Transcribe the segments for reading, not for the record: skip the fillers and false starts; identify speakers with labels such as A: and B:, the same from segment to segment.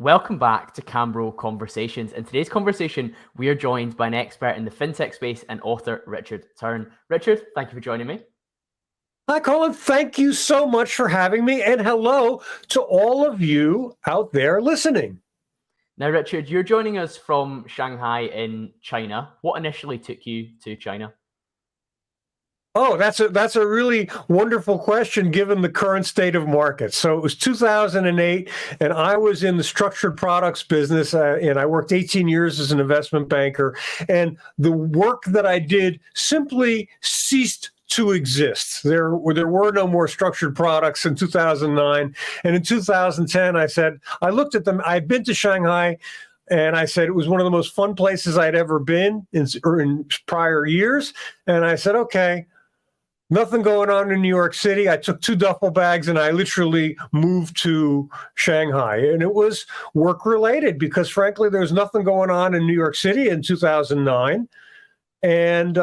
A: Welcome back to CamBro Conversations. In today's conversation, we are joined by an expert in the fintech space and author, Richard Turrin. Richard, thank you for joining me.
B: Hi, Colin. Thank you so much for having me. And hello to all of you out there listening.
A: Now, Richard, you're joining us from Shanghai in China. What initially took you to China?
B: Oh, that's a really wonderful question given the current state of markets. So it was 2008, and I was in the structured products business, and I worked 18 years as an investment banker. And the work that I did simply ceased to exist. There were no more structured products in 2009. And in 2010, I looked at them. I'd been to Shanghai, and I said it was one of the most fun places I'd ever been in prior years. And I said, okay, nothing going on in New York City. I took 2 duffel bags and I literally moved to Shanghai. And it was work related because, frankly, there was nothing going on in New York City in 2009. And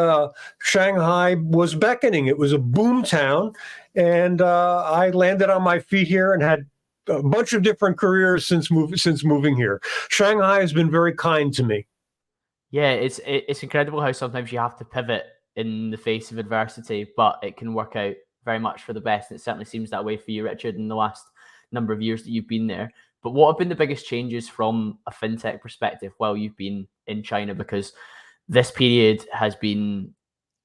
B: Shanghai was beckoning. It was a boom town. And I landed on my feet here and had a bunch of different careers since moving here. Shanghai has been very kind to me.
A: Yeah, it's incredible how sometimes you have to pivot in the face of adversity, but it can work out very much for the best. And it certainly seems that way for you, Richard, in the last number of years that you've been there. But what have been the biggest changes from a fintech perspective while you've been in China? Because this period has been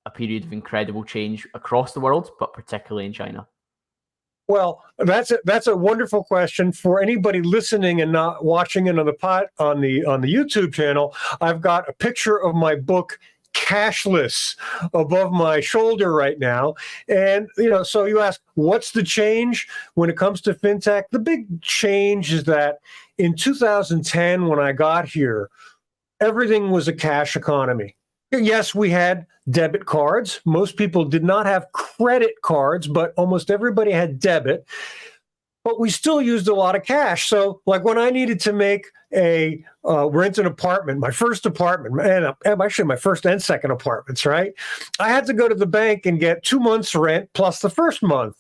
A: a period of incredible change across the world, but particularly in China.
B: Well, that's a wonderful question for anybody listening and not watching it on the YouTube channel. I've got a picture of my book Cashless above my shoulder right now. And, so you ask, what's the change when it comes to fintech? The big change is that in 2010, when I got here, everything was a cash economy. Yes, we had debit cards. Most people did not have credit cards, but almost everybody had debit. But we still used a lot of cash. So like when I needed to make rent an apartment, my first apartment, and actually my first and second apartments, right? I had to go to the bank and get 2 months rent plus the first month.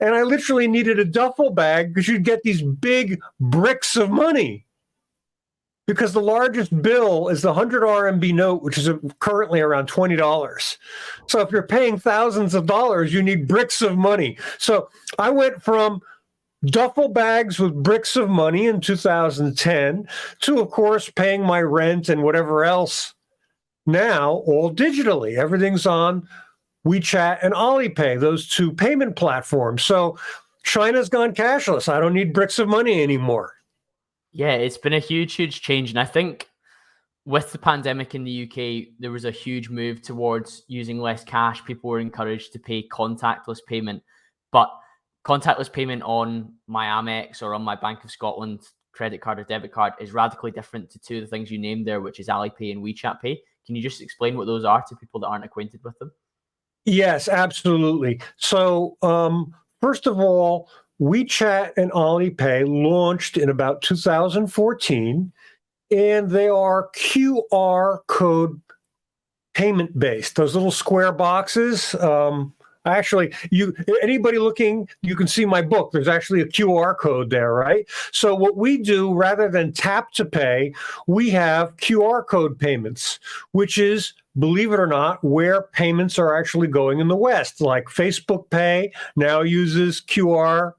B: And I literally needed a duffel bag because you'd get these big bricks of money. Because the largest bill is the 100 RMB note, which is currently around $20. So if you're paying thousands of dollars, you need bricks of money. So I went from duffel bags with bricks of money in 2010 to, of course, paying my rent and whatever else now all digitally. Everything's on WeChat and AliPay, those 2 payment platforms. So China's gone cashless. I don't need bricks of money anymore.
A: Yeah, it's been a huge change. And I think with the pandemic in the UK, there was a huge move towards using less cash. People were encouraged to pay contactless payment. But contactless payment on my Amex or on my Bank of Scotland credit card or debit card is radically different to 2 of the things you named there, which is AliPay and WeChat Pay. Can you just explain what those are to people that aren't acquainted with them?
B: Yes, absolutely. So first of all, WeChat and AliPay launched in about 2014, and they are QR code payment based. Those little square boxes. Actually, anybody looking, you can see my book. There's actually a QR code there, right? So what we do, rather than tap to pay, we have QR code payments, which is, believe it or not, where payments are actually going in the West. Like Facebook Pay now uses QR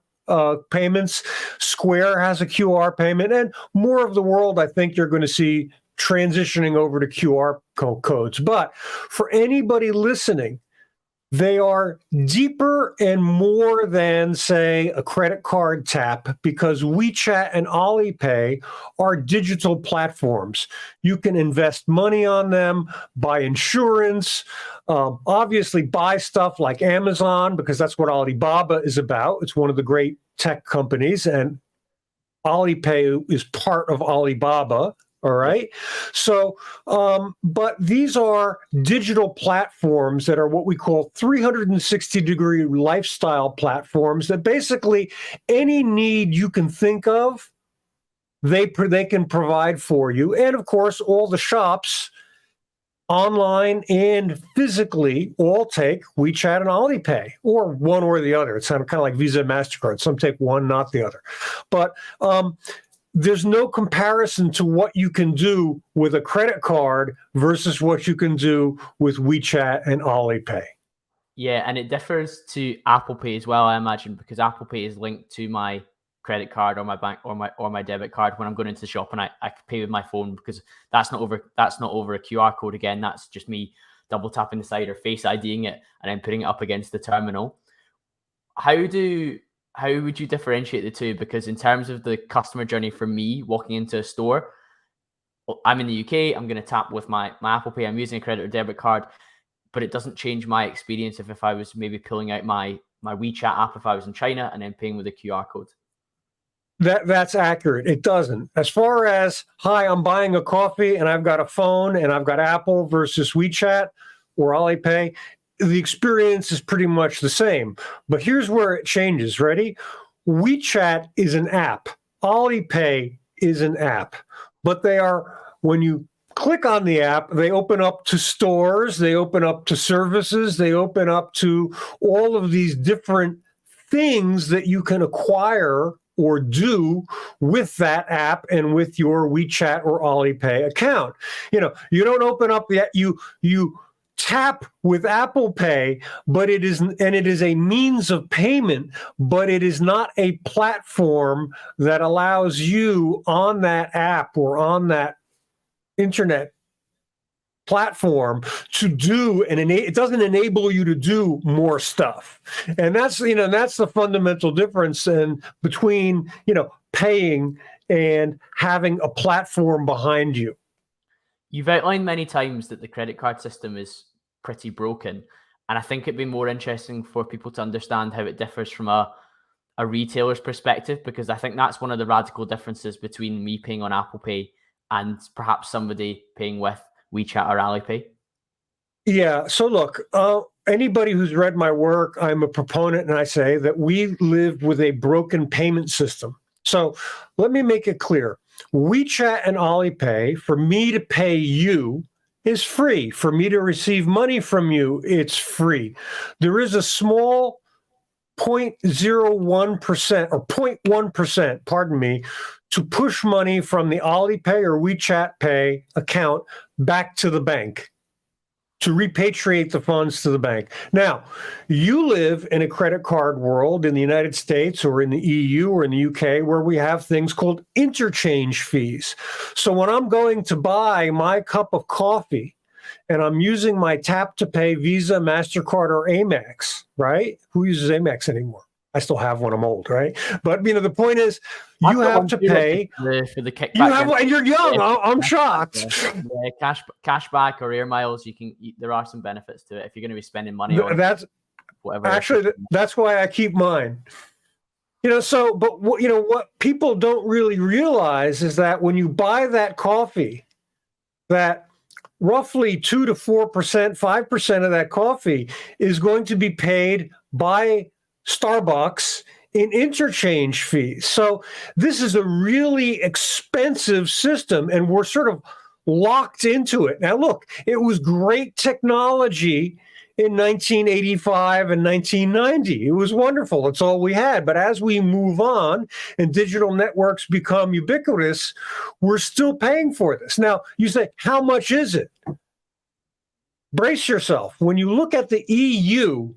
B: payments. Square has a QR payment, and more of the world, I think you're going to see transitioning over to QR codes. But for anybody listening, they are deeper and more than, say, a credit card tap, because WeChat and AliPay are digital platforms. You can invest money on them, buy insurance, obviously buy stuff like Amazon, because that's what Alibaba is about. It's one of the great tech companies, and AliPay is part of Alibaba. All right. So, but these are digital platforms that are what we call 360-degree lifestyle platforms that basically any need you can think of, they can provide for you. And of course, all the shops online and physically all take WeChat and AliPay, or one or the other. It's kind of like Visa and MasterCard. Some take one, not the other. But there's no comparison to what you can do with a credit card versus what you can do with WeChat and AliPay.
A: Yeah, and it differs to Apple Pay as well, I imagine, because Apple Pay is linked to my credit card or my bank or my debit card when I'm going into the shop, and I can pay with my phone because that's not over a QR code again. That's just me double tapping the side or face IDing it and then putting it up against the terminal. How would you differentiate the two? Because in terms of the customer journey for me walking into a store, I'm in the UK, I'm going to tap with my Apple Pay, I'm using a credit or debit card, but it doesn't change my experience if I was maybe pulling out my WeChat app if I was in China and then paying with a QR code.
B: That's accurate. It doesn't. As far as, hi, I'm buying a coffee and I've got a phone and I've got Apple versus WeChat or AliPay, the experience is pretty much the same. But here's where it changes. Ready? WeChat is an app. AliPay is an app. But they are, when you click on the app, they open up to stores, they open up to services, they open up to all of these different things that you can acquire or do with that app and with your WeChat or AliPay account. You don't open up the you tap with Apple Pay, but it is a means of payment, but it is not a platform that allows you on that app or on that internet platform to do, and it doesn't enable you to do more stuff. And that's the fundamental difference between paying and having a platform behind you.
A: You've outlined many times that the credit card system is pretty broken, and I think it'd be more interesting for people to understand how it differs from a retailer's perspective, because I think that's one of the radical differences between me paying on Apple Pay and perhaps somebody paying with WeChat or AliPay.
B: Yeah. So look, anybody who's read my work, I'm a proponent, and I say that we live with a broken payment system. So let me make it clear. WeChat and AliPay, for me to pay you, is free. For me to receive money from you, it's free. There is a small 0.01% or 0.1%, pardon me, to push money from the AliPay or WeChat Pay account back to the bank, to repatriate the funds to the bank. Now, you live in a credit card world in the United States or in the EU or in the UK where we have things called interchange fees. So when I'm going to buy my cup of coffee and I'm using my tap to pay Visa, MasterCard, or Amex, right? Who uses Amex anymore? I still have one. I'm old, right? But the point is, you have to pay
A: for the kickback.
B: You have, and you're young. I'm shocked.
A: Yeah, cashback or air miles. There are some benefits to it if you're going to be spending money on.
B: That's why I keep mine. But what people don't really realize is that when you buy that coffee, that roughly 2 to 4%, 5% of that coffee is going to be paid by Starbucks in interchange fees. So this is a really expensive system, and we're sort of locked into it. Now, look, it was great technology in 1985 and 1990. It was wonderful. It's all we had. But as we move on and digital networks become ubiquitous, we're still paying for this. Now, you say, how much is it? Brace yourself. When you look at the EU,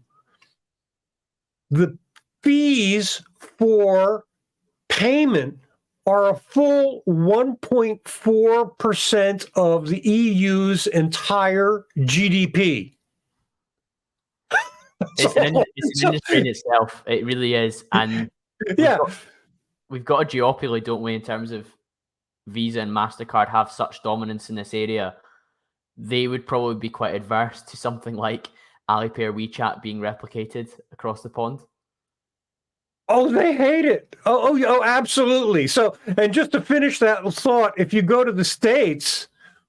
B: the fees for payment are a full 1.4% of the EU's entire GDP.
A: It's an industry in itself. It really is. And we've got a duopoly, don't we, in terms of Visa and MasterCard have such dominance in this area. They would probably be quite adverse to something like AliPay or WeChat being replicated across the pond.
B: Oh, they hate it. Oh, absolutely. So, and just to finish that thought, if you go to the States,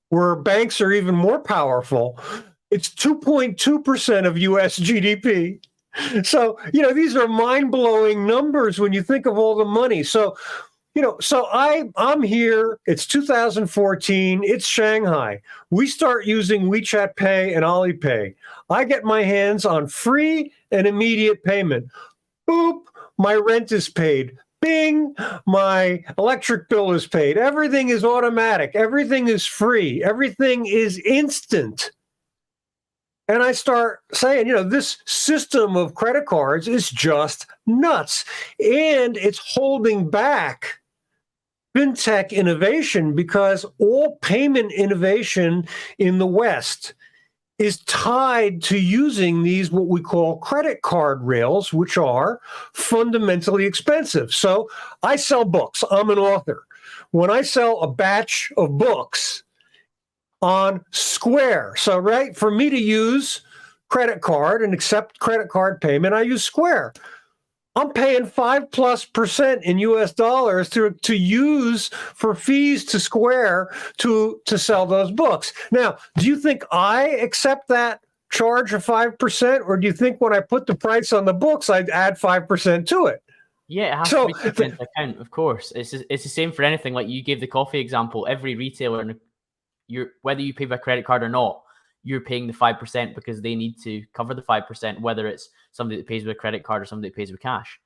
B: where banks are even more powerful, it's 2.2% of U.S. GDP. So, these are mind-blowing numbers when you think of all the money. So, I'm here. It's 2014. It's Shanghai. We start using WeChat Pay and AliPay. I get my hands on free and immediate payment. Boop. My rent is paid. bing, my electric bill is paid. Everything is automatic. Everything is free. Everything is instant. And I start saying, this system of credit cards is just nuts. And it's holding back fintech innovation because all payment innovation in the West is tied to using these, what we call credit card rails, which are fundamentally expensive. So I sell books. I'm an author. When I sell a batch of books on Square, so right, for me to use credit card and accept credit card payment, I use Square. I'm paying 5+% in US dollars to use for fees to Square to sell those books. Now, do you think I accept that charge of 5%, or do you think when I put the price on the books, I'd add 5% to it?
A: Yeah, it has to be taken into account, of course. It's the same for anything. Like you gave the coffee example. Every retailer, whether you pay by credit card or not, you're paying the 5% because they need to cover the 5%, whether it's somebody that pays with a credit card or somebody that pays with cash.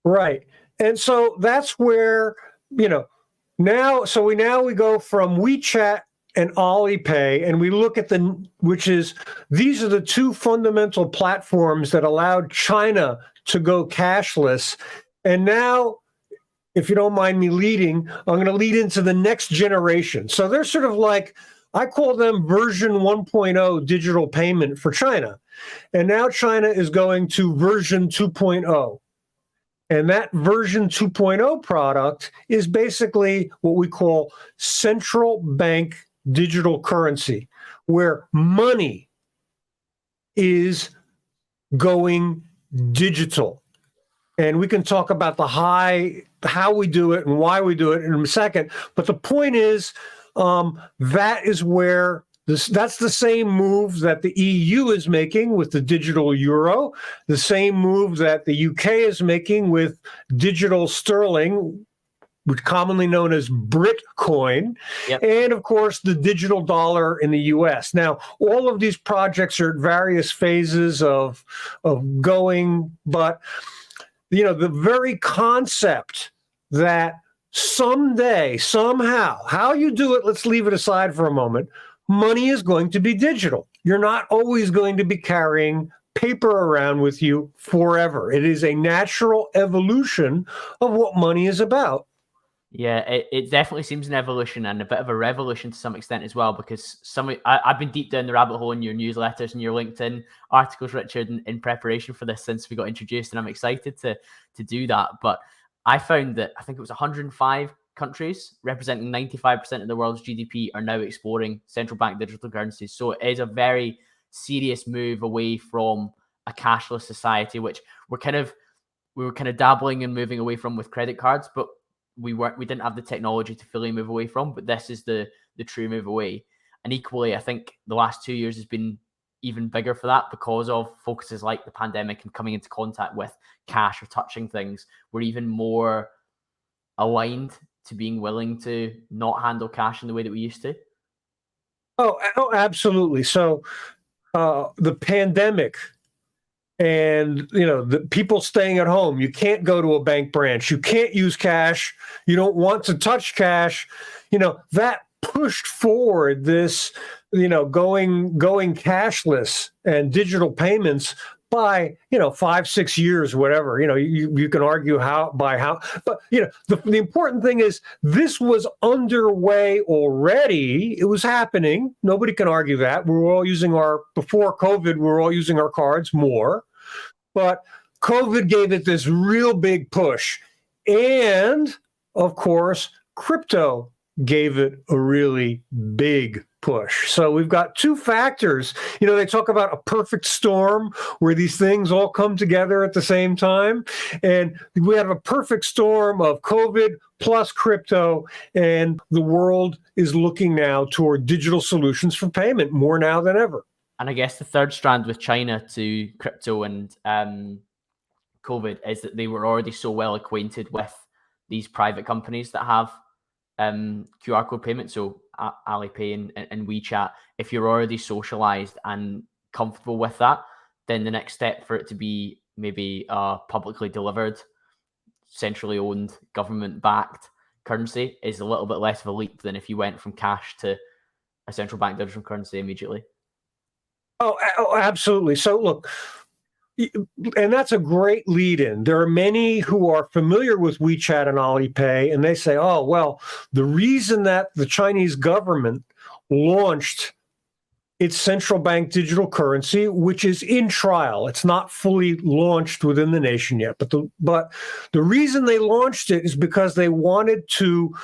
B: Right. And so that's where, now we go from WeChat and AliPay, and we look at these are the two fundamental platforms that allowed China to go cashless. And now, if you don't mind me leading, I'm going to lead into the next generation. So they're sort of like, I call them version 1.0 digital payment for China. And now China is going to version 2.0. And that version 2.0 product is basically what we call central bank digital currency, where money is going digital. And we can talk about how we do it and why we do it in a second. But the point is, that is where that's the same move that the EU is making with the digital euro, the same move that the UK is making with digital sterling, which commonly known as Britcoin, and of course the digital dollar in the US. Now, all of these projects are at various phases of going, but the very concept that someday, somehow, how you do it, let's leave it aside for a moment, money is going to be digital. You're not always going to be carrying paper around with you forever. It is a natural evolution of what money is about.
A: Yeah, it definitely seems an evolution and a bit of a revolution to some extent as well, because I've been deep down the rabbit hole in your newsletters and your LinkedIn articles, Richard, in preparation for this since we got introduced, and I'm excited to do that. But I found that I think it was 105 countries representing 95% of the world's GDP are now exploring central bank digital currencies. So it is a very serious move away from a cashless society, which we were kind of dabbling and moving away from with credit cards, but we didn't have the technology to fully move away from. But this is the true move away. And equally, I think the last 2 years has been even bigger for that because of focuses like the pandemic and coming into contact with cash or touching things. We're even more aligned to being willing to not handle cash in the way that we used to.
B: Oh, absolutely. So the pandemic and, the people staying at home, you can't go to a bank branch. You can't use cash. You don't want to touch cash. That pushed forward this, going cashless and digital payments by 5-6 years, whatever. You can argue how, but the important thing is this was underway already. It was happening. Nobody can argue that. Before COVID, we were all using our cards more, but COVID gave it this real big push, and of course, crypto gave it a really big push. So we've got two factors. They talk about a perfect storm where these things all come together at the same time. And we have a perfect storm of COVID plus crypto, and the world is looking now toward digital solutions for payment more now than ever.
A: And I guess the third strand with China to crypto and COVID is that they were already so well acquainted with these private companies that have QR code payment, so AliPay and WeChat. If you're already socialized and comfortable with that, then the next step for it to be maybe publicly delivered centrally owned, government-backed currency is a little bit less of a leap than if you went from cash to a central bank digital currency immediately.
B: Oh, absolutely. So look, and that's a great lead in. There are many who are familiar with WeChat and AliPay, and they say, oh, well, the reason that the Chinese government launched its central bank digital currency, which is in trial, it's not fully launched within the nation yet, but the reason they launched it is because they wanted to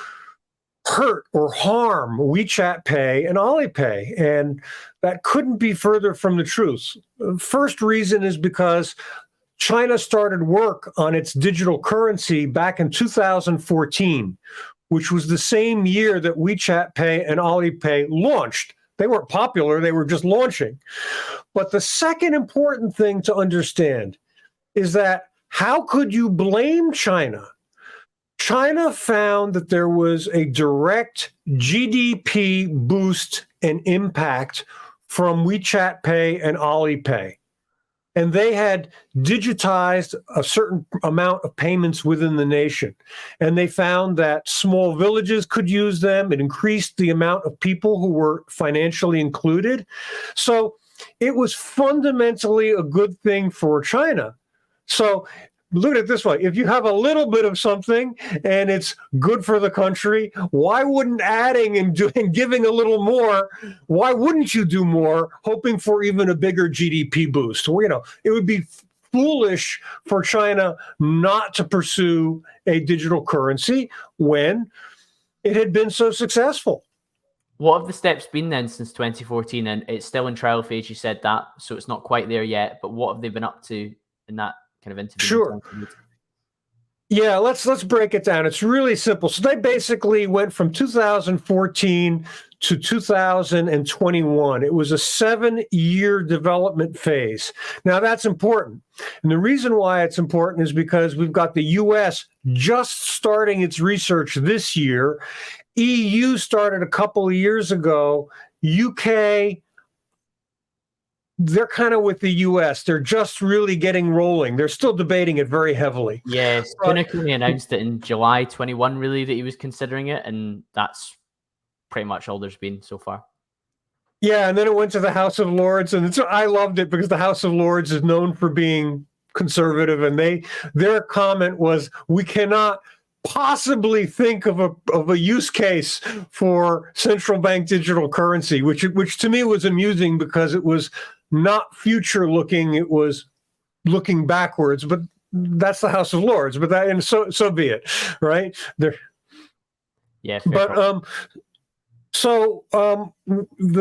B: hurt or harm WeChat Pay and AliPay, and that couldn't be further from the truth. First reason is because China started work on its digital currency back in 2014, which was the same year that WeChat Pay and AliPay launched. They weren't popular, they were just launching. But the second important thing to understand is that how could you blame China? China found that there was a direct GDP boost and impact from WeChat Pay and AliPay. And they had digitized a certain amount of payments within the nation. And they found that small villages could use them. It increased the amount of people who were financially included. So it was fundamentally a good thing for China. So look at it this way. If you have a little bit of something and it's good for the country, why wouldn't adding and giving a little more, why wouldn't you do more, hoping for even a bigger GDP boost? Well, it would be foolish for China not to pursue a digital currency when it had been so successful.
A: What have the steps been then since 2014? And it's still in trial phase, you said that, so it's not quite there yet, but what have they been up to in that kind of interview?
B: Sure. Yeah, let's break it down. It's really simple. So they basically went from 2014 to 2021. It was a 7-year development phase. Now that's important. And the reason why it's important is because we've got the US just starting its research this year. EU started a couple of years ago. UK, they're kind of with the U.S. They're just really getting rolling. They're still debating it very heavily.
A: Yes, Sunak only announced it in July 21, really, that he was considering it, and that's pretty much all there's been so far.
B: Yeah, and then it went to the House of Lords, and I loved it because the House of Lords is known for being conservative, and their comment was, we cannot possibly think of a use case for central bank digital currency, which to me was amusing because it was not future looking, it was looking backwards, but that's the House of Lords, but that, and so be it, right?
A: Yeah.
B: But the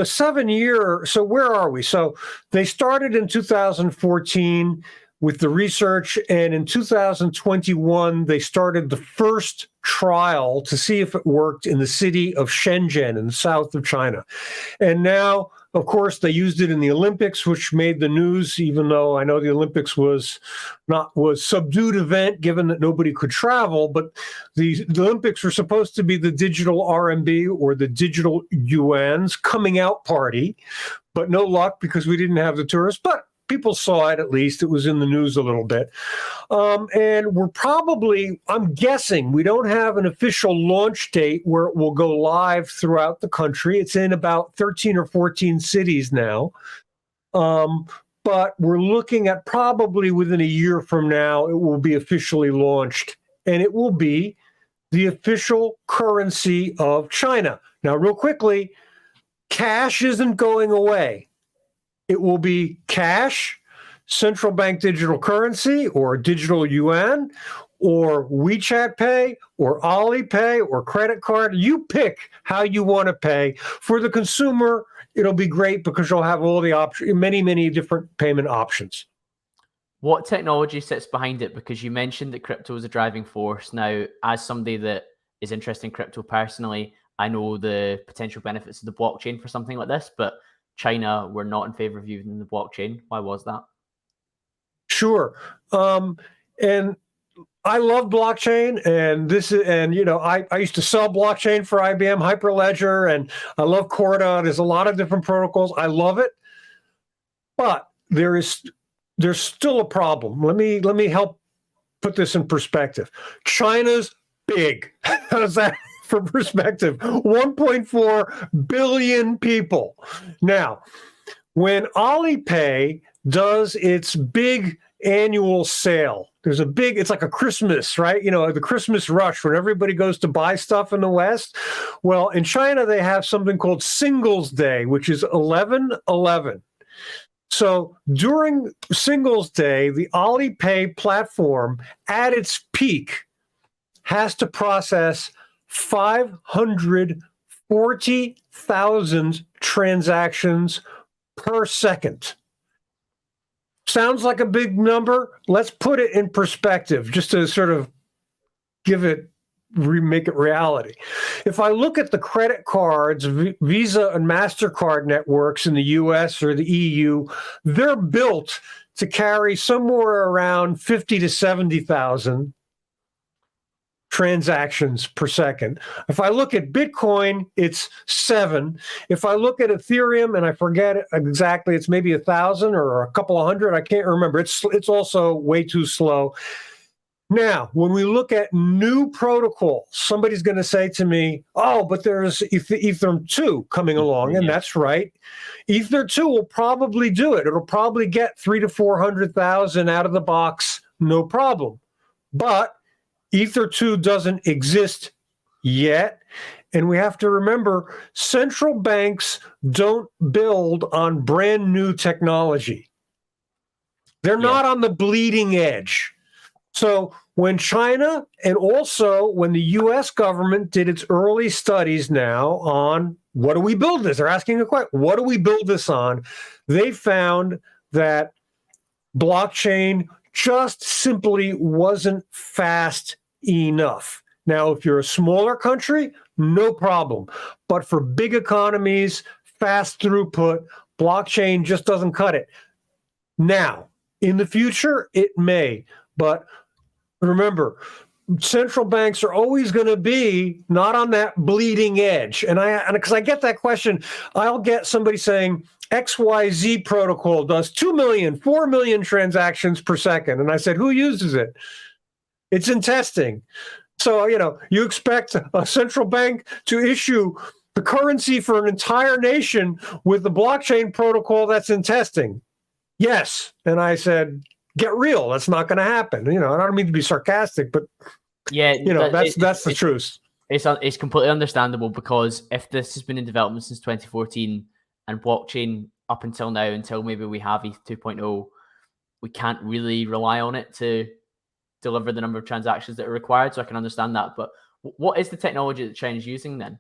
B: 7-year, so where are we? So they started in 2014 with the research, and in 2021, they started the first trial to see if it worked in the city of Shenzhen in the south of China. And now, of course, they used it in the Olympics, which made the news, even though I know the Olympics was subdued event given that nobody could travel, but the Olympics were supposed to be the digital RMB or the digital yuan's coming out party, but no luck because we didn't have the tourists. But people saw it, at least. It was in the news a little bit. And we're probably, I'm guessing, we don't have an official launch date where it will go live throughout the country. It's in about 13 or 14 cities now. But we're looking at probably within a year from now, it will be officially launched. And it will be the official currency of China. Now, real quickly, cash isn't going away. It will be cash, central bank digital currency, or digital yuan, or WeChat Pay, or AliPay, or credit card. You pick how you want to pay. For the consumer, it'll be great because you'll have all the options, many different payment options.
A: What technology sits behind it? Because you mentioned that crypto is a driving force. Now, as somebody that is interested in crypto personally, I know the potential benefits of the blockchain for something like this, but China were not in favor of using the blockchain. Why was that?
B: Sure. And I love blockchain, and I used to sell blockchain for IBM Hyperledger, and I love Corda. There's a lot of different protocols. I love it, but there's still a problem. Let me help put this in perspective. China's big. How's that for perspective? 1.4 billion people. Now, when AliPay does its big annual sale, it's like a Christmas, right? The Christmas rush when everybody goes to buy stuff in the West. Well, in China, they have something called Singles Day, which is 11/11. So during Singles Day, the AliPay platform at its peak has to process 540,000 transactions per second. Sounds like a big number. Let's put it in perspective just to sort of make it reality. If I look at the credit cards, Visa and MasterCard networks in the US or the EU, they're built to carry somewhere around 50 to 70,000 transactions per second. If I look at Bitcoin, it's 7. If I look at Ethereum, and I forget it exactly, it's maybe 1,000 or a couple of hundred. I can't remember. It's also way too slow. Now, when we look at new protocols, somebody's going to say to me, oh, but there's Ether 2 coming along, and that's right. Ether 2 will probably do it. It'll probably get 300,000 to 400,000 out of the box, no problem. But Ether 2 doesn't exist yet. And we have to remember, central banks don't build on brand new technology. They're not on the bleeding edge. So when China and also when the U.S. government did its early studies now on what do we build this? They're asking a question, what do we build this on? They found that blockchain just simply wasn't fast enough. Now, if you're a smaller country, no problem. But for big economies, fast throughput, blockchain just doesn't cut it. Now, in the future, it may. But remember, central banks are always going to be not on that bleeding edge. And because I get that question, I'll get somebody saying XYZ protocol does 2 million, 4 million transactions per second. And I said, who uses it? It's in testing. So, you expect a central bank to issue the currency for an entire nation with the blockchain protocol that's in testing. Yes. And I said, get real. That's not going to happen. I don't mean to be sarcastic, but that's the truth.
A: It's completely understandable, because if this has been in development since 2014 and blockchain up until now, until maybe we have ETH 2.0, we can't really rely on it to deliver the number of transactions that are required. So I can understand that. But what is the technology that China's using then?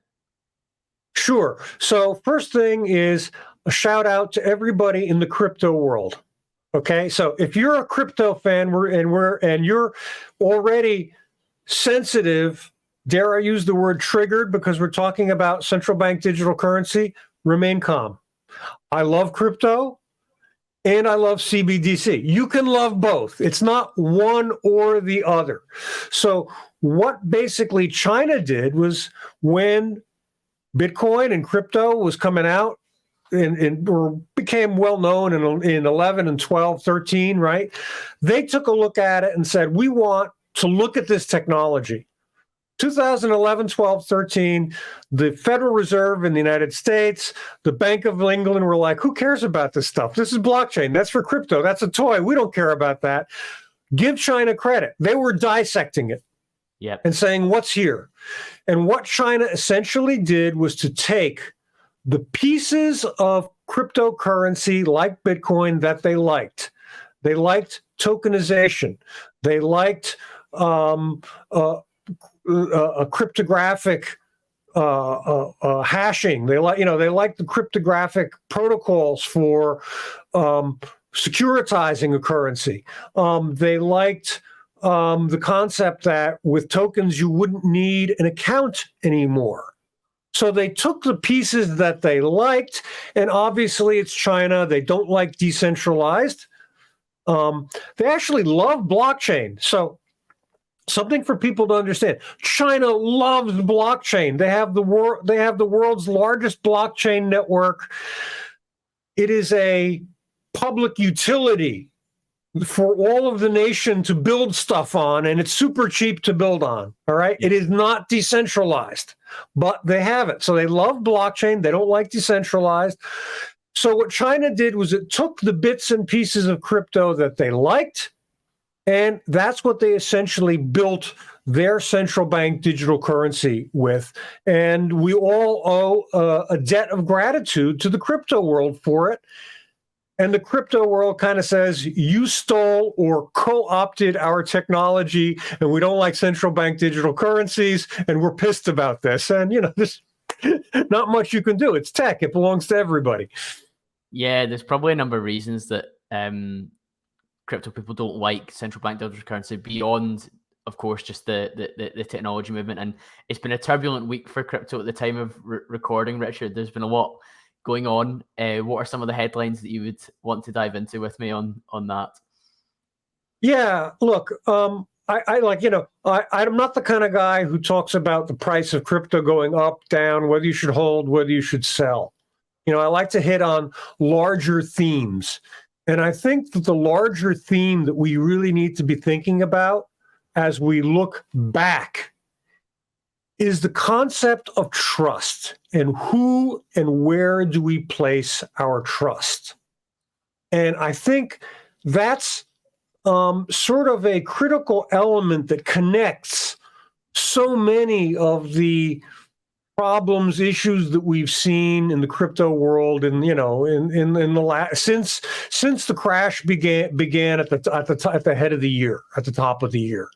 B: Sure. So first thing is a shout out to everybody in the crypto world. Okay, so if you're a crypto fan and you're already sensitive, dare I use the word triggered, because we're talking about central bank digital currency, remain calm. I love crypto and I love CBDC. You can love both. It's not one or the other. So what basically China did was, when Bitcoin and crypto was coming out, or became well known in 11 and 12, 13, right? They took a look at it and said, we want to look at this technology. 2011, 12, 13, the Federal Reserve in the United States, the Bank of England were like, who cares about this stuff? This is blockchain. That's for crypto. That's a toy. We don't care about that. Give China credit. They were dissecting it and saying, what's here? And what China essentially did was to take the pieces of cryptocurrency like Bitcoin that they liked. They liked tokenization. They liked a cryptographic hashing. They like the cryptographic protocols for securitizing a currency. They liked the concept that with tokens you wouldn't need an account anymore. So they took the pieces that they liked, and obviously it's China. They don't like decentralized. They actually love blockchain. So something for people to understand: China loves blockchain. They have the world's largest blockchain network. It is a public utility. for all of the nation to build stuff on, and it's super cheap to build on. All right. It is not decentralized, but they have it. So they love blockchain. They don't like decentralized. So what China did was it took the bits and pieces of crypto that they liked, and that's what they essentially built their central bank digital currency with. And we all owe a debt of gratitude to the crypto world for it. And the crypto world kind of says, you stole or co-opted our technology, and we don't like central bank digital currencies, and we're pissed about this. And, there's not much you can do. It's tech. It belongs to everybody.
A: Yeah, there's probably a number of reasons that crypto people don't like central bank digital currency beyond, of course, just the technology movement. And it's been a turbulent week for crypto at the time of recording, Richard. There's been a lot going on. What are some of the headlines that you would want to dive into with me on that?
B: Yeah, look, I'm not the kind of guy who talks about the price of crypto going up, down, whether you should hold, whether you should sell. I like to hit on larger themes. And I think that the larger theme that we really need to be thinking about as we look back is the concept of trust, and who and where do we place our trust. And I think that's sort of a critical element that connects so many of the problems, issues that we've seen in the crypto world, and in the last since the crash began at the head of the year, at the top of the year.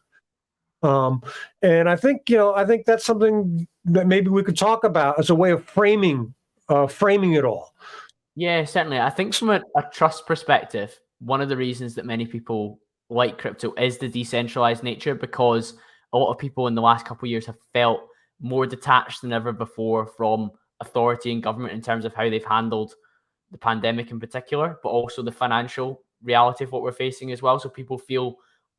B: And I think that's something that maybe we could talk about as a way of framing it all.
A: Yeah, certainly. I think from a trust perspective, one of the reasons that many people like crypto is the decentralized nature, because a lot of people in the last couple of years have felt more detached than ever before from authority and government in terms of how they've handled the pandemic in particular, but also the financial reality of what we're facing as well. So people feel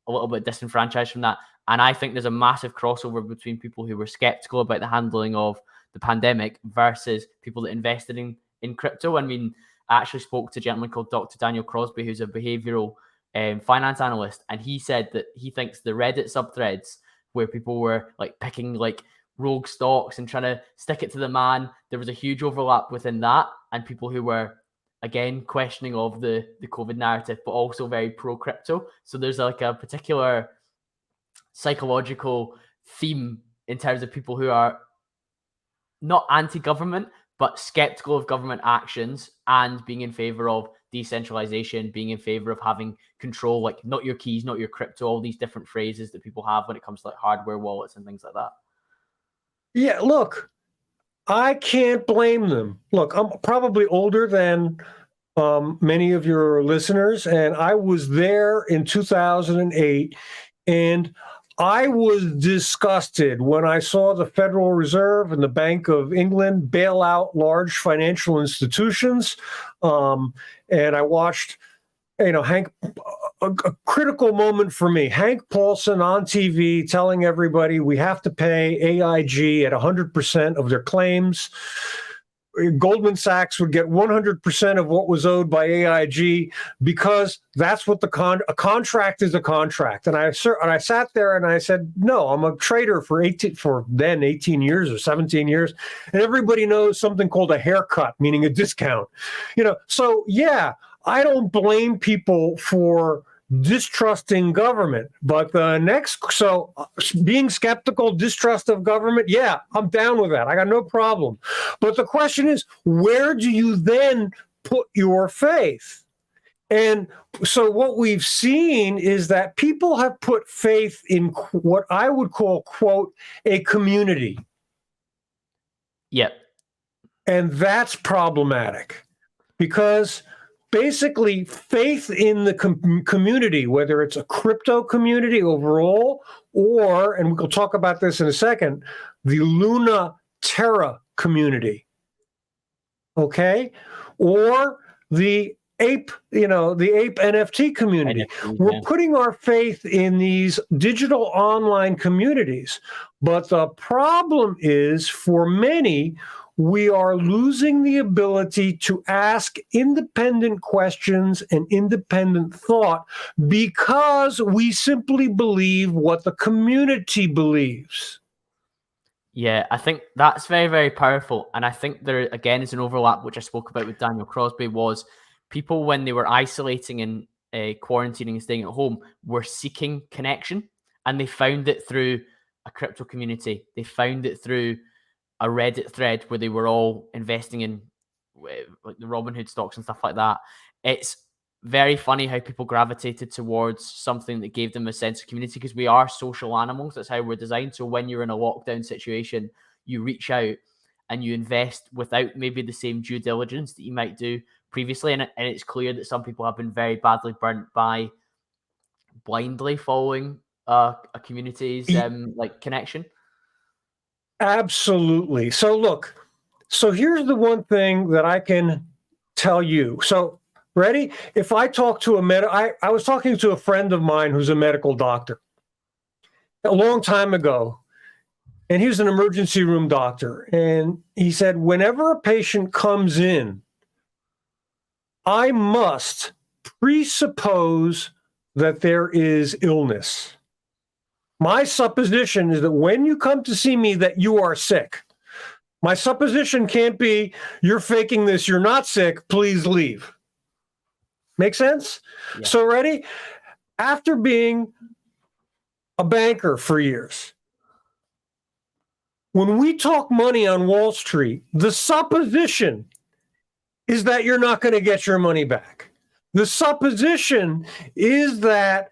A: a little bit disenfranchised from that. And I think there's a massive crossover between people who were skeptical about the handling of the pandemic versus people that invested in crypto. I mean, I actually spoke to a gentleman called Dr. Daniel Crosby, who's a behavioral finance analyst, and he said that he thinks the Reddit subthreads where people were like picking like rogue stocks and trying to stick it to the man, there was a huge overlap within that, and people who were again questioning of the COVID narrative, but also very pro crypto. So there's like a particular psychological theme in terms of people who are not anti-government, but skeptical of government actions and being in favor of decentralization, being in favor of having control, like not your keys, not your crypto, all these different phrases that people have when it comes to like hardware wallets and things like that.
B: Yeah, look, I can't blame them. Look, I'm probably older than many of your listeners, and I was there in 2008, and I was disgusted when I saw the Federal Reserve and the Bank of England bail out large financial institutions, and I watched, Hank, a critical moment for me, Hank Paulson on TV telling everybody we have to pay AIG at 100% of their claims. Goldman Sachs would get 100% of what was owed by AIG because that's what a contract is a contract. And I sat there and I said, no, I'm a trader for 18 years or 17 years. And everybody knows something called a haircut, meaning a discount. So yeah, I don't blame people for distrusting government, but being skeptical, distrust of government, yeah, I'm down with that. I got no problem. But the question is, where do you then put your faith? And so what we've seen is that people have put faith in what I would call, quote, a community.
A: Yep.
B: And that's problematic because basically faith in the community, whether it's a crypto community overall or, and we'll talk about this in a second, the Luna Terra community, okay? Or the ape, the ape NFT community. We're putting our faith in these digital online communities. But the problem is for many, we are losing the ability to ask independent questions and independent thought because we simply believe what the community believes.
A: Yeah, I think that's very, very powerful. And I think there, again, is an overlap, which I spoke about with Daniel Crosby, was people, when they were isolating and quarantining and staying at home, were seeking connection. And they found it through a crypto community. They found it through a Reddit thread where they were all investing in like the Robinhood stocks and stuff like that. It's very funny how people gravitated towards something that gave them a sense of community, because we are social animals. That's how we're designed. So when you're in a lockdown situation, you reach out and you invest without maybe the same due diligence that you might do previously. And it's clear that some people have been very badly burnt by blindly following a community's like connection.
B: Absolutely. So look, so here's the one thing that I can tell you. So ready? If I talk to I was talking to a friend of mine who's a medical doctor a long time ago, and he was an emergency room doctor. And he said, whenever a patient comes in, I must presuppose that there is illness. My supposition is that when you come to see me, that you are sick. My supposition can't be, you're faking this, you're not sick, please leave. Make sense? Yeah. So ready? After being a banker for years, when we talk money on Wall Street, the supposition is that you're not going to get your money back. The supposition is that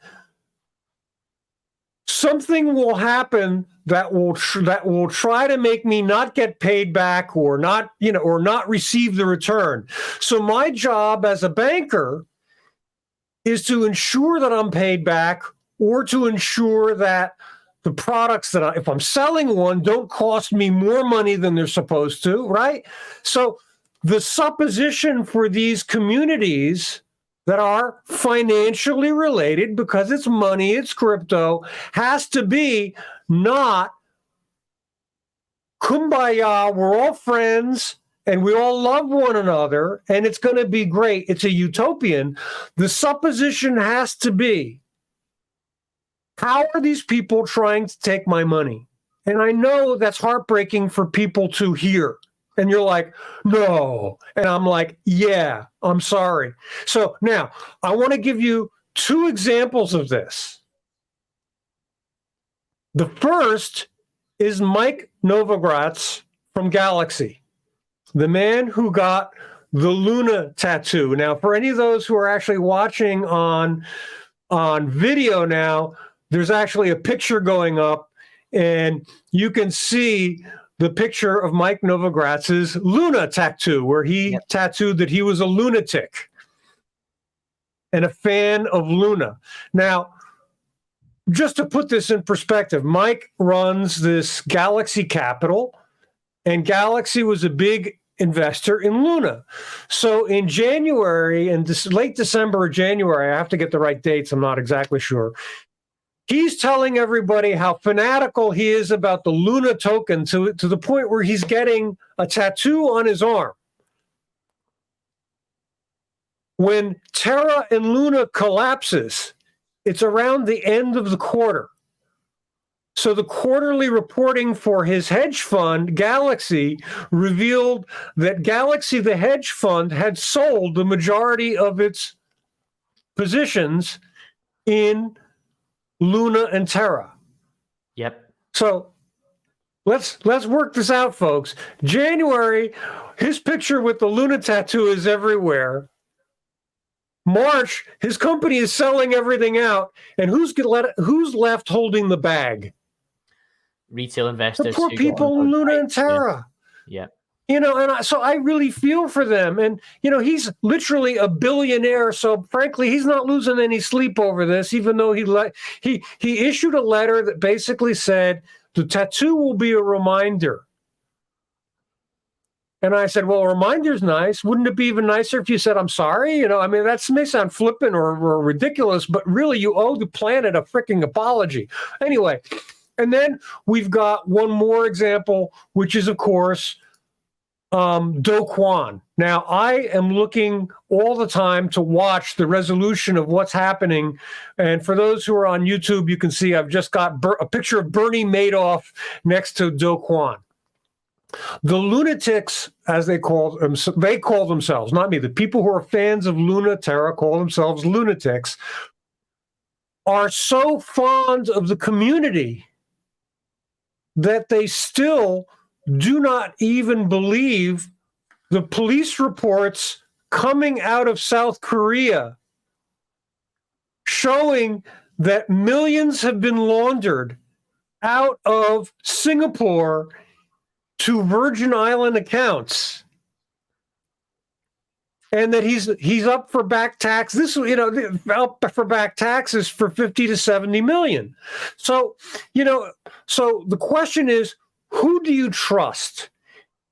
B: something will happen that will try to make me not get paid back, or not, or not receive the return. So my job as a banker is to ensure that I'm paid back, or to ensure that the products that if I'm selling one, don't cost me more money than they're supposed to, right? So the supposition for these communities that are financially related, because it's money, it's crypto, has to be not kumbaya, we're all friends and we all love one another and it's going to be great. It's a utopian. The supposition has to be, how are these people trying to take my money? And I know that's heartbreaking for people to hear. And you're like, no. And I'm like, yeah, I'm sorry. So now I want to give you two examples of this. The first is Mike Novogratz from Galaxy, the man who got the Luna tattoo. Now, for any of those who are actually watching on video now, there's actually a picture going up, and you can see the picture of Mike Novogratz's Luna tattoo, where he tattooed that he was a lunatic and a fan of Luna. Now, just to put this in perspective, Mike runs this Galaxy Capital, and Galaxy was a big investor in Luna. So in January, and this late December or January, I have to get the right dates, I'm not exactly sure, he's telling everybody how fanatical he is about the Luna token to the point where he's getting a tattoo on his arm. When Terra and Luna collapses, it's around the end of the quarter. So the quarterly reporting for his hedge fund, Galaxy, revealed that Galaxy, the hedge fund, had sold the majority of its positions in Luna and Terra.
A: Yep.
B: So let's work this out, folks. January, his picture with the Luna tattoo is everywhere. March, his company is selling everything out, and who's left holding the bag?
A: Retail investors.
B: The poor people in Luna and Terra.
A: Yeah.
B: So I really feel for them. And, he's literally a billionaire. So frankly, he's not losing any sleep over this, even though he issued a letter that basically said the tattoo will be a reminder. And I said, well, a reminder's nice. Wouldn't it be even nicer if you said, I'm sorry? That may sound flippant or ridiculous, but really you owe the planet a freaking apology. Anyway, and then we've got one more example, which is, of course, Do Kwon. Now, I am looking all the time to watch the resolution of what's happening. And for those who are on YouTube, you can see I've just got a picture of Bernie Madoff next to Do Kwon. The lunatics, as they call themselves, not me, the people who are fans of Luna Terra call themselves lunatics, are so fond of the community that they still do not even believe the police reports coming out of South Korea showing that millions have been laundered out of Singapore to Virgin Island accounts, and that he's up for back tax. Up for back taxes for 50 to 70 million. So the question is, who do you trust?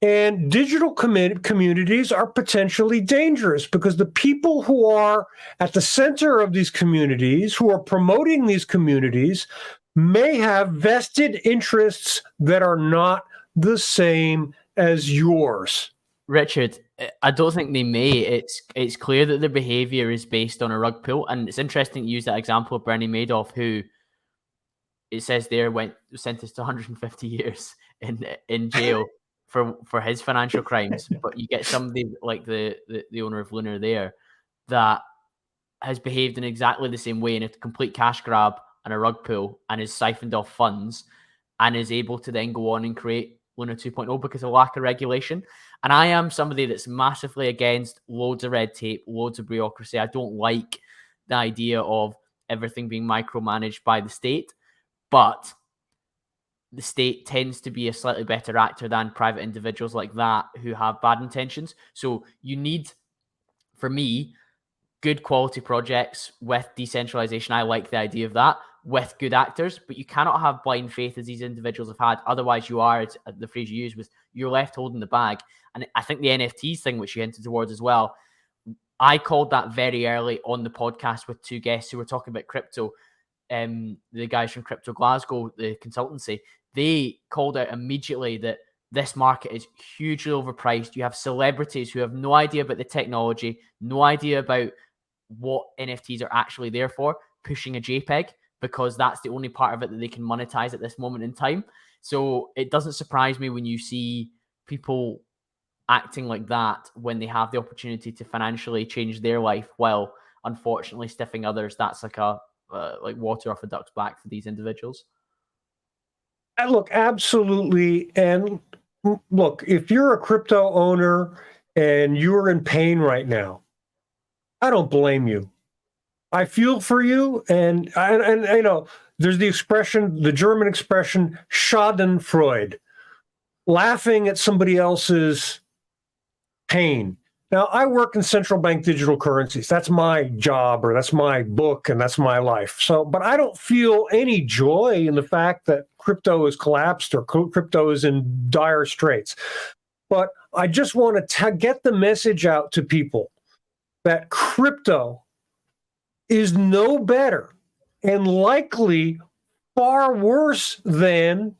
B: And digital communities are potentially dangerous because the people who are at the center of these communities, who are promoting these communities, may have vested interests that are not the same as yours.
A: Richard, I don't think they may. It's clear that their behavior is based on a rug pull. And it's interesting to use that example of Bernie Madoff, who it says there was sentenced to 150 years in jail for his financial crimes. But you get somebody like the owner of Lunar there that has behaved in exactly the same way, in a complete cash grab and a rug pull, and is siphoned off funds and is able to then go on and create Luna 2.0 because of lack of regulation. And I am somebody that's massively against loads of red tape, loads of bureaucracy. I don't like the idea of everything being micromanaged by the state, but the state tends to be a slightly better actor than private individuals like that who have bad intentions. So you need, for me, good quality projects with decentralization. I like the idea of that, with good actors, but you cannot have blind faith as these individuals have had. Otherwise, you are, the phrase you used was, you're left holding the bag. And I think the NFTs thing, which you hinted towards as well, I called that very early on the podcast with two guests who were talking about crypto. The guys from Crypto Glasgow, the consultancy, they called out immediately that this market is hugely overpriced. You have celebrities who have no idea about the technology, no idea about what NFTs are actually there for, pushing a JPEG because that's the only part of it that they can monetize at this moment in time. So it doesn't surprise me when you see people acting like that when they have the opportunity to financially change their life while unfortunately stiffing others. That's like like water off a duck's back for these individuals.
B: Look, absolutely. And look, if you're a crypto owner and you're in pain right now, I don't blame you. I feel for you. And there's the German expression, Schadenfreude, laughing at somebody else's pain. Now, I work in central bank digital currencies. That's my job, or that's my book, and that's my life. But I don't feel any joy in the fact that crypto has collapsed or crypto is in dire straits. But I just want to get the message out to people that crypto is no better and likely far worse than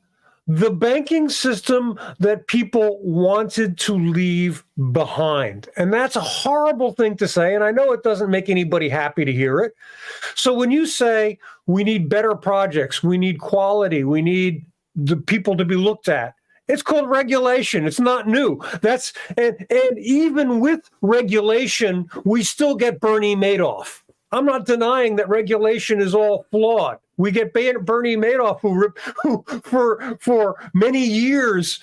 B: the banking system that people wanted to leave behind. And that's a horrible thing to say. And I know it doesn't make anybody happy to hear it. So when you say we need better projects, we need quality, we need the people to be looked at, it's called regulation. It's not new. And even with regulation, we still get Bernie Madoff. I'm not denying that regulation is all flawed. We get Bernie Madoff, who for many years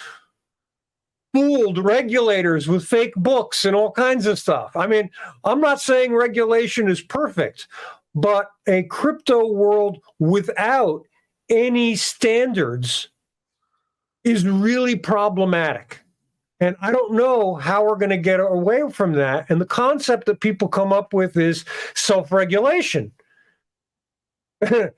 B: fooled regulators with fake books and all kinds of stuff. I mean, I'm not saying regulation is perfect, but a crypto world without any standards is really problematic. And I don't know how we're going to get away from that. And the concept that people come up with is self-regulation. To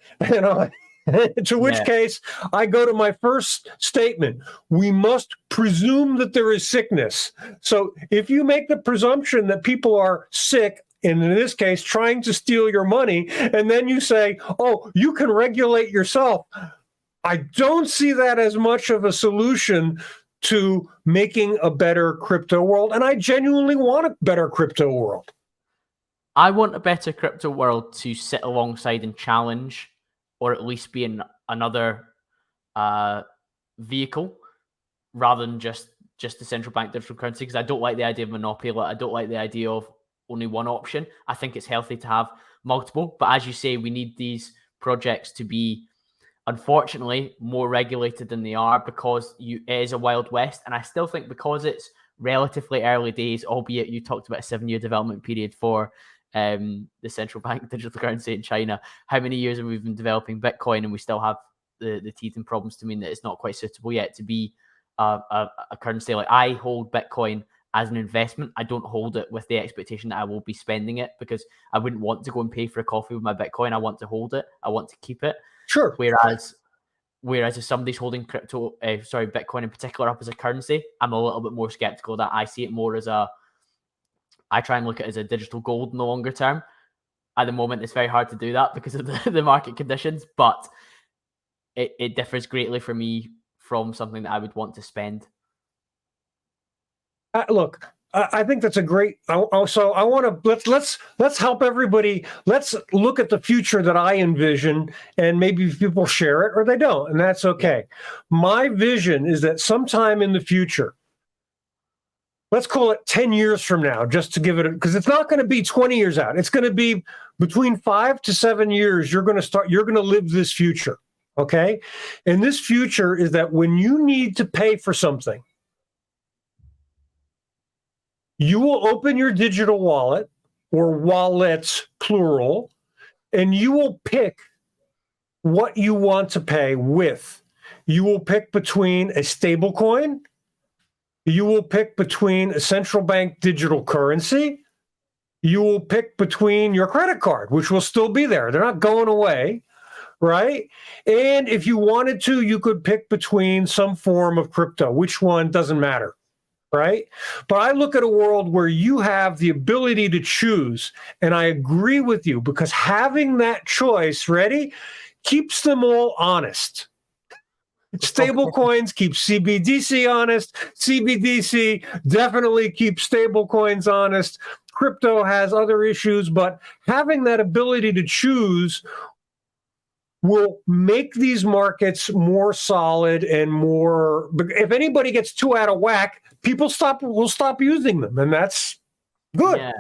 B: which case, I go to my first statement. We must presume that there is sickness. So if you make the presumption that people are sick, and in this case, trying to steal your money, and then you say, oh, you can regulate yourself, I don't see that as much of a solution to making a better crypto world. And I genuinely want a better crypto world.
A: I want a better crypto world to sit alongside and challenge, or at least be in another vehicle rather than just the central bank digital currency, because I don't like the idea of monopoly. I don't like the idea of only one option. I think it's healthy to have multiple, but as you say, we need these projects to be, unfortunately, more regulated than they are, because it is a wild west. And I still think, because it's relatively early days, albeit you talked about a 7-year development period for the central bank digital currency in China. How many years have we been developing Bitcoin, and we still have the teething problems to mean that it's not quite suitable yet to be a currency? Like, I hold Bitcoin as an investment. I don't hold it with the expectation that I will be spending it, because I wouldn't want to go and pay for a coffee with my Bitcoin. I want to hold it. I want to keep it.
B: Sure.
A: Whereas if somebody's holding Bitcoin in particular up as a currency, I'm a little bit more skeptical. That I see it more as I try and look at it as a digital gold in the longer term. At the moment, it's very hard to do that because of the market conditions, but it differs greatly for me from something that I would want to spend.
B: Look, I think that's a great. So I want to let's help everybody. Let's look at the future that I envision, and maybe people share it or they don't, and that's okay. My vision is that sometime in the future, let's call it 10 years from now, just to give it, because it's not going to be 20 years out. It's going to be between 5 to 7 years. You're going to live this future. Okay. And this future is that when you need to pay for something, you will open your digital wallet, or wallets, plural, and you will pick what you want to pay with. You will pick between a stable coin. You will pick between a central bank digital currency. You will pick between your credit card, which will still be there. They're not going away, right? And if you wanted to, you could pick between some form of crypto. Which one doesn't matter, right? But I look at a world where you have the ability to choose, and I agree with you, because having that choice, ready, keeps them all honest. Stable coins keep CBDC honest. CBDC definitely keeps stable coins honest. Crypto has other issues, but having that ability to choose will make these markets more solid and more. If anybody gets too out of whack, people will stop using them, and that's good.
A: Yeah,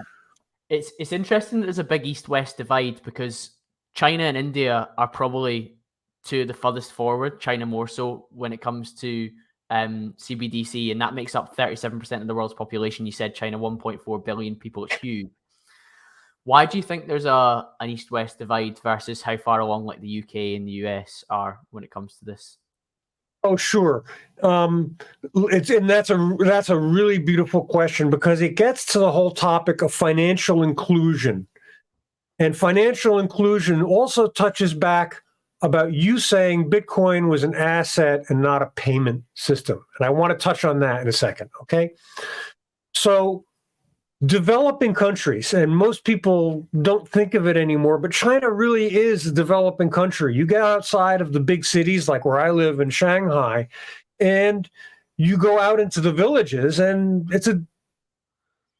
A: it's interesting that there's a big East-West divide, because China and India are probably two of the furthest forward. China more so when it comes to CBDC, and that makes up 37% of the world's population. You said China, 1.4 billion people. It's huge. Why do you think there's an East-West divide versus how far along like the UK and the US are when it comes to this?
B: Oh, sure. That's a really beautiful question, because it gets to the whole topic of financial inclusion. And financial inclusion also touches back about you saying Bitcoin was an asset and not a payment system. And I want to touch on that in a second, okay? So developing countries, and most people don't think of it anymore, but China really is a developing country. You get outside of the big cities, like where I live in Shanghai, and you go out into the villages, and it's a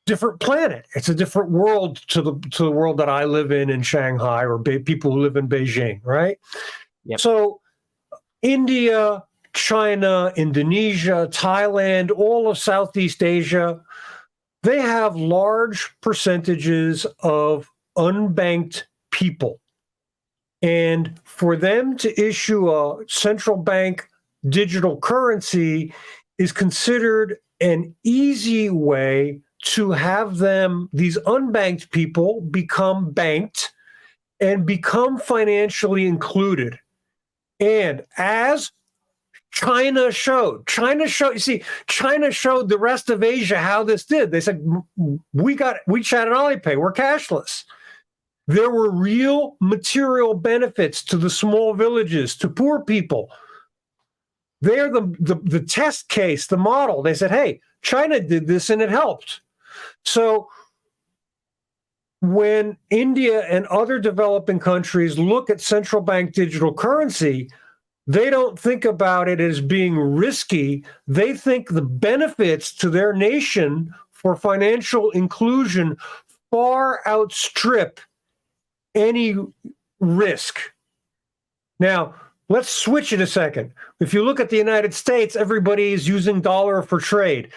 B: different planet. It's a different world to the world that I live in Shanghai, or people who live in Beijing, right?
A: Yep.
B: So India, China, Indonesia, Thailand, all of Southeast Asia, they have large percentages of unbanked people. And for them to issue a central bank digital currency is considered an easy way to have these unbanked people, become banked and become financially included. And as China showed the rest of Asia how this did. They said, we got WeChat and AliPay, we're cashless. There were real material benefits to the small villages, to poor people. They're the test case, the model. They said, hey, China did this and it helped. So when India and other developing countries look at central bank digital currency, They don't think about it as being risky. They think the benefits to their nation for financial inclusion far outstrip any risk. Now, let's switch it a second. If you look at the United States, everybody is using dollar for trade,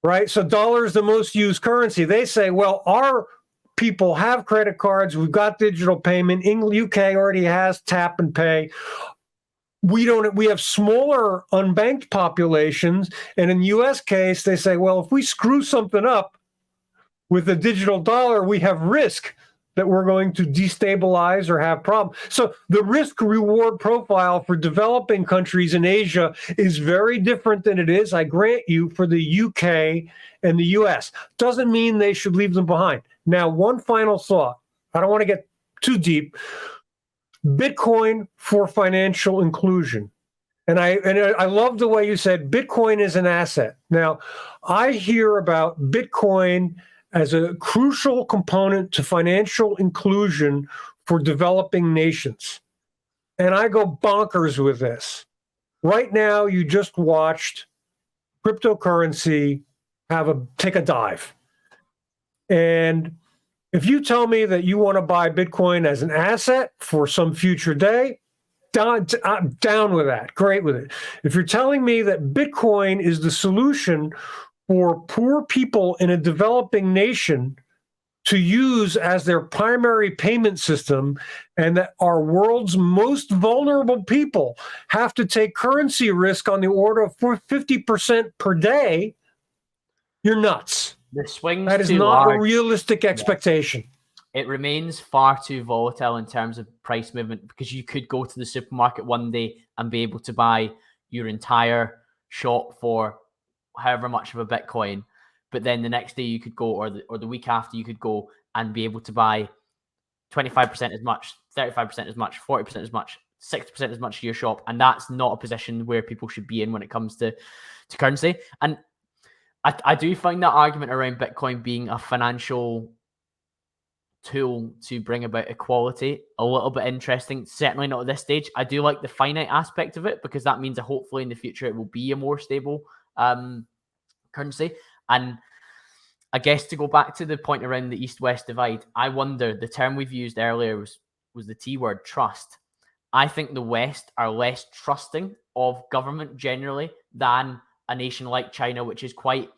B: right? So dollar is the most used currency. They say, well, our people have credit cards. We've got digital payment. UK already has tap and pay. We have smaller unbanked populations. And in the US case, they say, well, if we screw something up with the digital dollar, we have risk that we're going to destabilize or have problems. So the risk reward profile for developing countries in Asia is very different than it is, I grant you, for the UK and the US. Doesn't mean they should leave them behind. Now, one final thought. I don't want to get too deep. Bitcoin for financial inclusion. And I love the way you said Bitcoin is an asset. Now, I hear about Bitcoin as a crucial component to financial inclusion for developing nations. And I go bonkers with this. Right now, you just watched cryptocurrency take a dive. And if you tell me that you want to buy Bitcoin as an asset for some future day, I'm down with that. Great with it. If you're telling me that Bitcoin is the solution for poor people in a developing nation to use as their primary payment system, and that our world's most vulnerable people have to take currency risk on the order of 50% per day, you're nuts.
A: The swings
B: that is
A: too
B: not
A: large.
B: A realistic expectation.
A: It remains far too volatile in terms of price movement, because you could go to the supermarket one day and be able to buy your entire shop for however much of a Bitcoin, but then the next day you could go, or the week after, you could go and be able to buy 25% as much, 35% as much, 40% as much, 60% as much to your shop. And that's not a position where people should be in when it comes to currency. And I do find that argument around Bitcoin being a financial tool to bring about equality a little bit interesting. Certainly not at this stage. I do like the finite aspect of it, because that means that hopefully in the future it will be a more stable currency. And I guess to go back to the point around the East-West divide, I wonder, the term we've used earlier was the T word, trust. I think the West are less trusting of government generally than a nation like China, which is quite,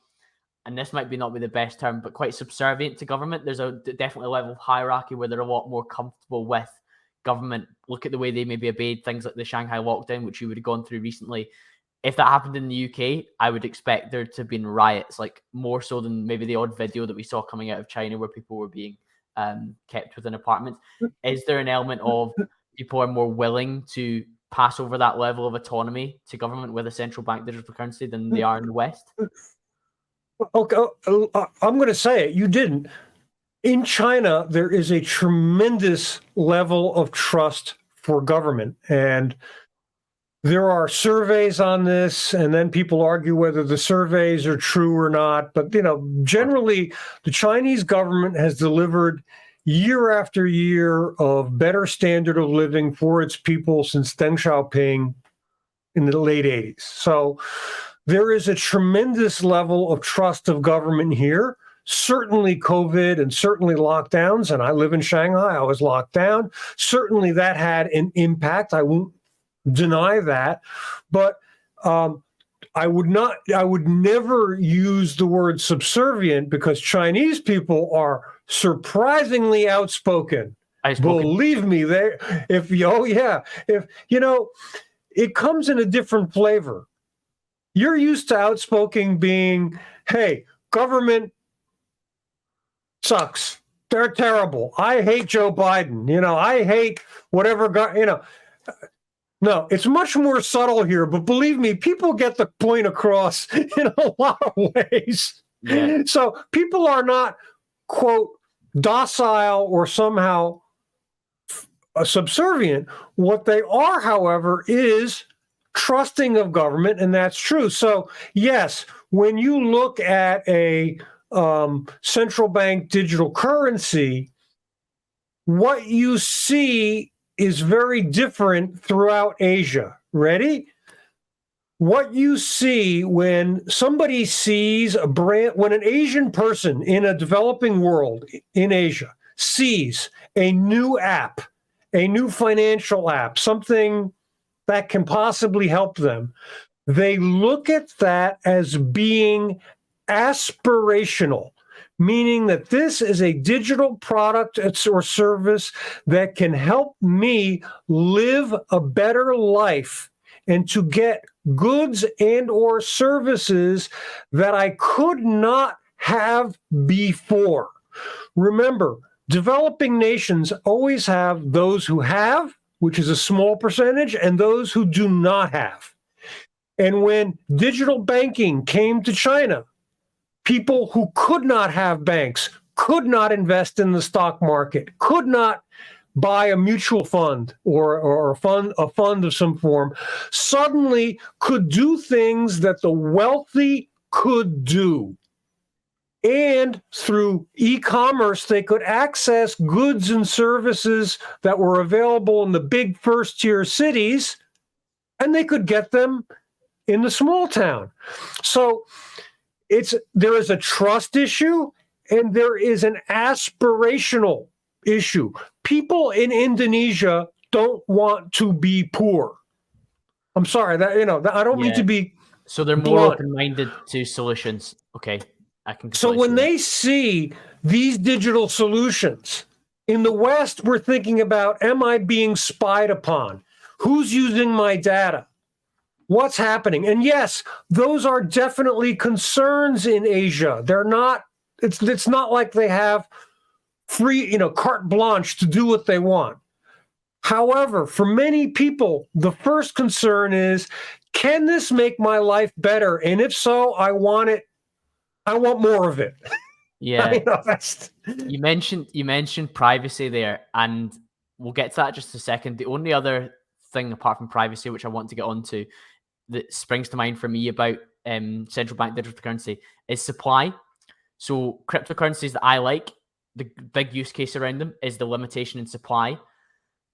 A: and this might not be the best term, but quite subservient to government. There's definitely a level of hierarchy where they're a lot more comfortable with government. Look at the way they maybe obeyed things like the Shanghai lockdown, which we would have gone through recently. If that happened in the UK, I would expect there to have been riots, like more so than maybe the odd video that we saw coming out of China where people were being kept within apartments. Is there an element of people are more willing to pass over that level of autonomy to government with a central bank digital currency than they are in the West?
B: Okay, I'm going to say it. You didn't. In China, there is a tremendous level of trust for government. And there are surveys on this, and then people argue whether the surveys are true or not. But, generally, the Chinese government has delivered year after year of better standard of living for its people since Deng Xiaoping in the late 80s. So there is a tremendous level of trust of government here. Certainly COVID and certainly lockdowns, and I live in Shanghai, I was locked down. Certainly that had an impact. I won't deny that, but I would never use the word subservient, because Chinese people are surprisingly outspoken. Believe me, it comes in a different flavor. You're used to outspoken being, hey, government sucks. They're terrible. I hate Joe Biden. I hate whatever, No, it's much more subtle here, but believe me, people get the point across in a lot of ways. Yeah. So people are not, quote, docile or somehow subservient. What they are, however, is trusting of government, and that's true. So, yes, when you look at a central bank digital currency, what you see is very different throughout Asia. Ready? What you see when somebody sees a brand, when an Asian person in a developing world in Asia sees a new app, a new financial app, something that can possibly help them, they look at that as being aspirational, meaning that this is a digital product or service that can help me live a better life and to get goods and or services that I could not have before. Remember, developing nations always have those who have, which is a small percentage, and those who do not have. And when digital banking came to China, people who could not have banks, could not invest in the stock market, could not buy a mutual fund or a fund of some form, suddenly could do things that the wealthy could do. And through e-commerce, they could access goods and services that were available in the big first-tier cities, and they could get them in the small town. So there is a trust issue and there is an aspirational issue. People in Indonesia don't want to be poor. I'm sorry, that I don't mean to be
A: so they're more
B: blunt.
A: open-minded to solutions. Okay, I can.
B: So when they see these digital solutions in the West, we're thinking about: am I being spied upon? Who's using my data? What's happening? And yes, those are definitely concerns in Asia. They're not. It's not like they have free, carte blanche to do what they want. However, for many people, the first concern is, can this make my life better? And if so, I want it. I want more of it.
A: Yeah. You mentioned privacy there, and we'll get to that in just a second. The only other thing apart from privacy, which I want to get onto, that springs to mind for me about central bank digital currency is supply. So cryptocurrencies that I like, the big use case around them is the limitation in supply.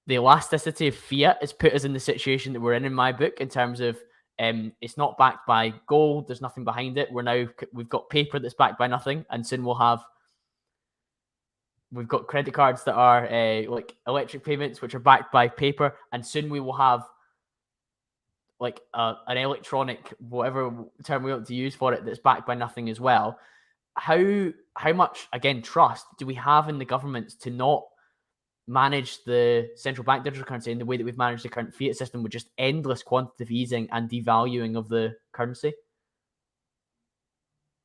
A: The elasticity of fiat has put us in the situation that we're in my book, in terms of it's not backed by gold. There's nothing behind it. We've got paper that's backed by nothing, and soon we've got credit cards that are like electric payments, which are backed by paper, and soon we will have like an electronic, whatever term we want to use for it, that's backed by nothing as well. How much, again, trust do we have in the governments to not manage the central bank digital currency in the way that we've managed the current fiat system, with just endless quantitative easing and devaluing of the currency?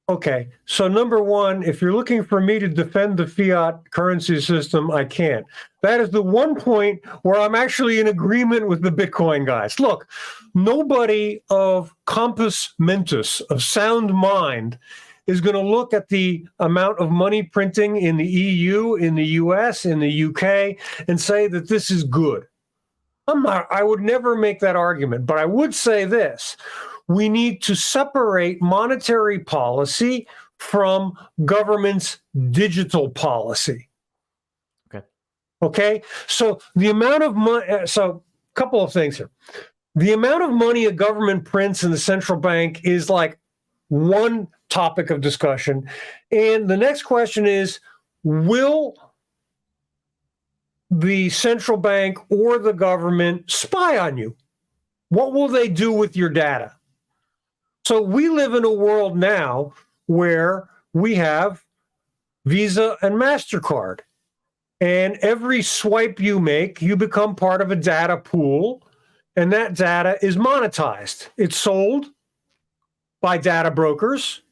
B: Okay, so number one, if you're looking for me to defend the fiat currency system, I can't. That is the one point where I'm actually in agreement with the Bitcoin guys. Look, nobody of compos mentis, of sound mind, is going to look at the amount of money printing in the EU, in the US, in the UK, and say that this is good. I would never make that argument, but I would say this. We need to separate monetary policy from government's digital policy. Okay. So the amount of money, so a couple of things here. The amount of money a government prints in the central bank is like one topic of discussion. And the next question is, will the central bank or the government spy on you? What will they do with your data? So we live in a world now where we have Visa and MasterCard. And every swipe you make, you become part of a data pool, and that data is monetized. It's sold by data brokers.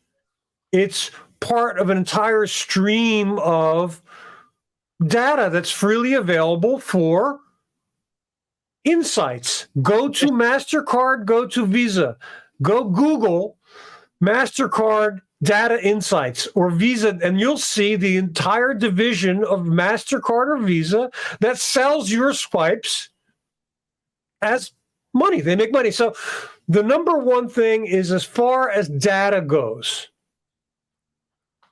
B: It's part of an entire stream of data that's freely available for insights. Go to MasterCard, go to Visa, go Google MasterCard data insights or Visa, and you'll see the entire division of MasterCard or Visa that sells your swipes as money. They make money. So the number one thing is, as far as data goes,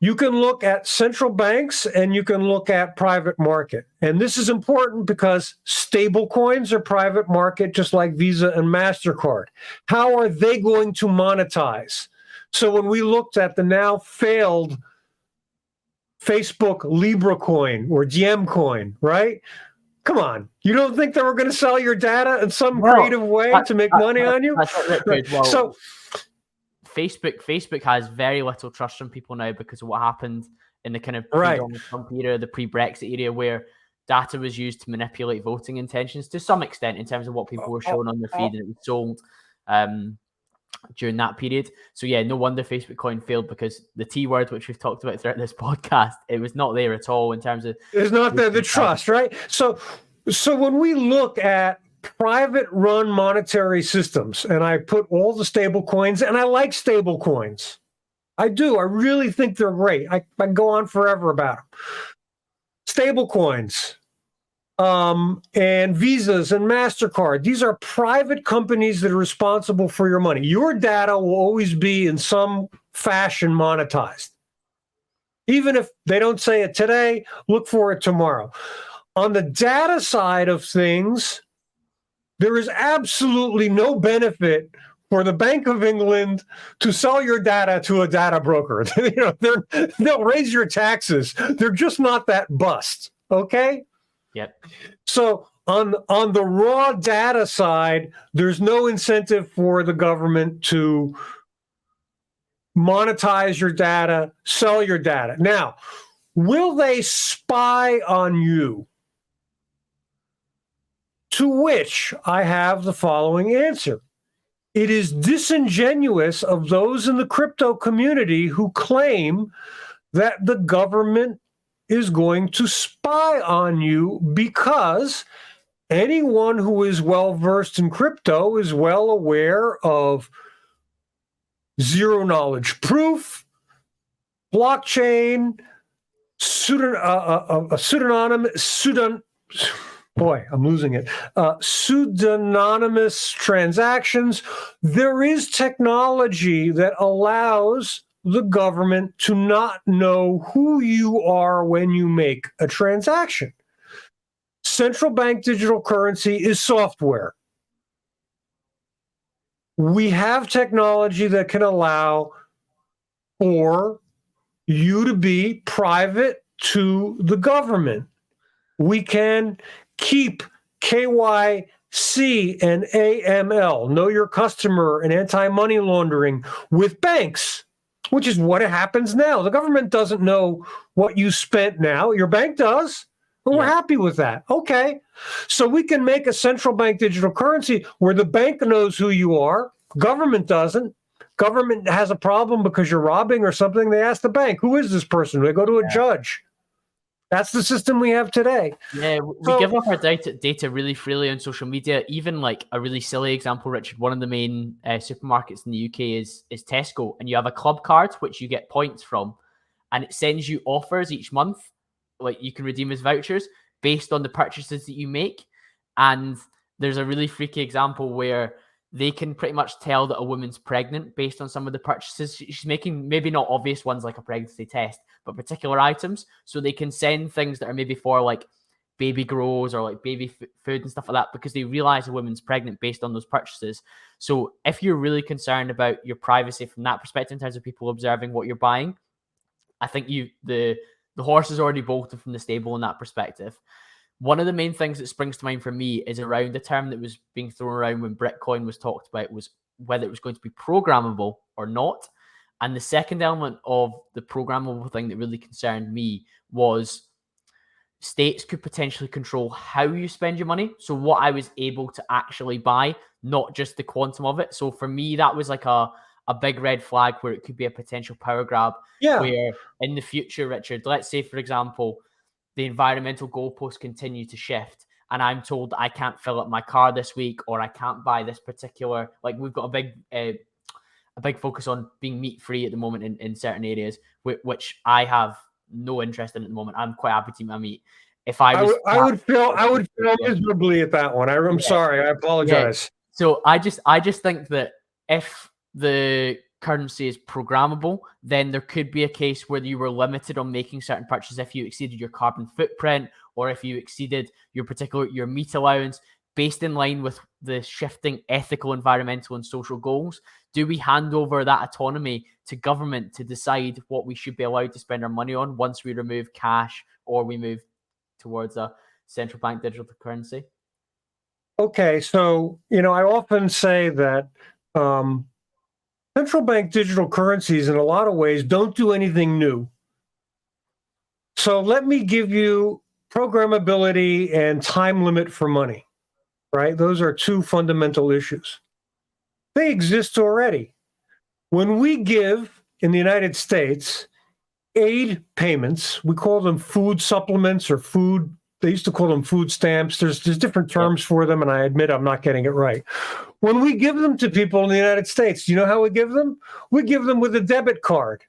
B: You can look at central banks and you can look at private market. And this is important because stable coins are private market, just like Visa and MasterCard. How are they going to monetize? So when we looked at the now failed Facebook Libra coin or Diem coin, right? Come on. You don't think they were going to sell your data in some creative way to make money on you?
A: Right. Well, so Facebook has very little trust from people now because of what happened in the kind of pre-Donald Trump era, the pre-Brexit era, where data was used to manipulate voting intentions to some extent in terms of what people were shown on their feed, and it was sold during that period. So yeah, no wonder Facebook coin failed, because the T word, which we've talked about throughout this podcast, it was not there at all in terms of
B: it's not the trust, right? So when we look at private run monetary systems, and I put all the stable coins, and I like stable coins. I do. I really think they're great. I go on forever about them. Stable coins, and Visas and MasterCard. These are private companies that are responsible for your money. Your data will always be in some fashion monetized. Even if they don't say it today, look for it tomorrow. On the data side of things, there is absolutely no benefit for the Bank of England to sell your data to a data broker. They'll raise your taxes. They're just not that bust. Okay?
A: Yep.
B: So on the raw data side, there's no incentive for the government to monetize your data, sell your data. Now, will they spy on you? To which I have the following answer. It is disingenuous of those in the crypto community who claim that the government is going to spy on you, because anyone who is well-versed in crypto is well aware of zero-knowledge proof, blockchain, pseudonymous transactions. There is technology that allows the government to not know who you are when you make a transaction. Central bank digital currency is software. We have technology that can allow for you to be private to the government. We can keep KYC and AML, know your customer, and anti-money laundering with banks, which is what happens now. The government doesn't know what you spent now. Your bank does, and we're happy with that. Okay. So we can make a central bank digital currency where the bank knows who you are, government doesn't. Government has a problem because you're robbing or something, they ask the bank, who is this person? They go to a judge. That's the system we have today.
A: Yeah, we give up our data really freely on social media. Even like a really silly example, Richard, one of the main supermarkets in the UK is Tesco, and you have a club card which you get points from, and it sends you offers each month, like you can redeem as vouchers based on the purchases that you make. And there's a really freaky example where they can pretty much tell that a woman's pregnant based on some of the purchases she's making, maybe not obvious ones like a pregnancy test, but particular items. So they can send things that are maybe for like baby grows or like baby food and stuff like that, because they realize a woman's pregnant based on those purchases. So if you're really concerned about your privacy from that perspective, in terms of people observing what you're buying, I think the horse is already bolted from the stable in that perspective. One of the main things that springs to mind for me is around the term that was being thrown around when Bitcoin was talked about, was whether it was going to be programmable or not. And the second element of the programmable thing that really concerned me was states could potentially control how you spend your money. So what I was able to actually buy, not just the quantum of it. So for me, that was like a big red flag where it could be a potential power grab.
B: Yeah.
A: Where in the future, Richard, let's say, for example, the environmental goalposts continue to shift, and I'm told that I can't fill up my car this week, or I can't buy this particular, like we've got a big focus on being meat free at the moment in certain areas, which I have no interest in at the moment. I'm quite happy to eat my meat. If I would
B: feel miserably at that one. I'm sorry. I apologize.
A: Yeah. So I just think that if the currency is programmable, then there could be a case where you were limited on making certain purchases if you exceeded your carbon footprint, or if you exceeded your meat allowance, based in line with the shifting ethical, environmental, and social goals. Do we hand over that autonomy to government to decide what we should be allowed to spend our money on once we remove cash or we move towards a central bank digital currency?
B: Okay, so, I often say that central bank digital currencies, in a lot of ways, don't do anything new. So let me give you programmability and time limit for money, right? Those are two fundamental issues. They exist already. When we give, in the United States, aid payments, we call them food supplements or food. They used to call them food stamps. There's different terms for them, and I admit I'm not getting it right. When we give them to people in the United States, do you know how we give them? We give them with a debit card.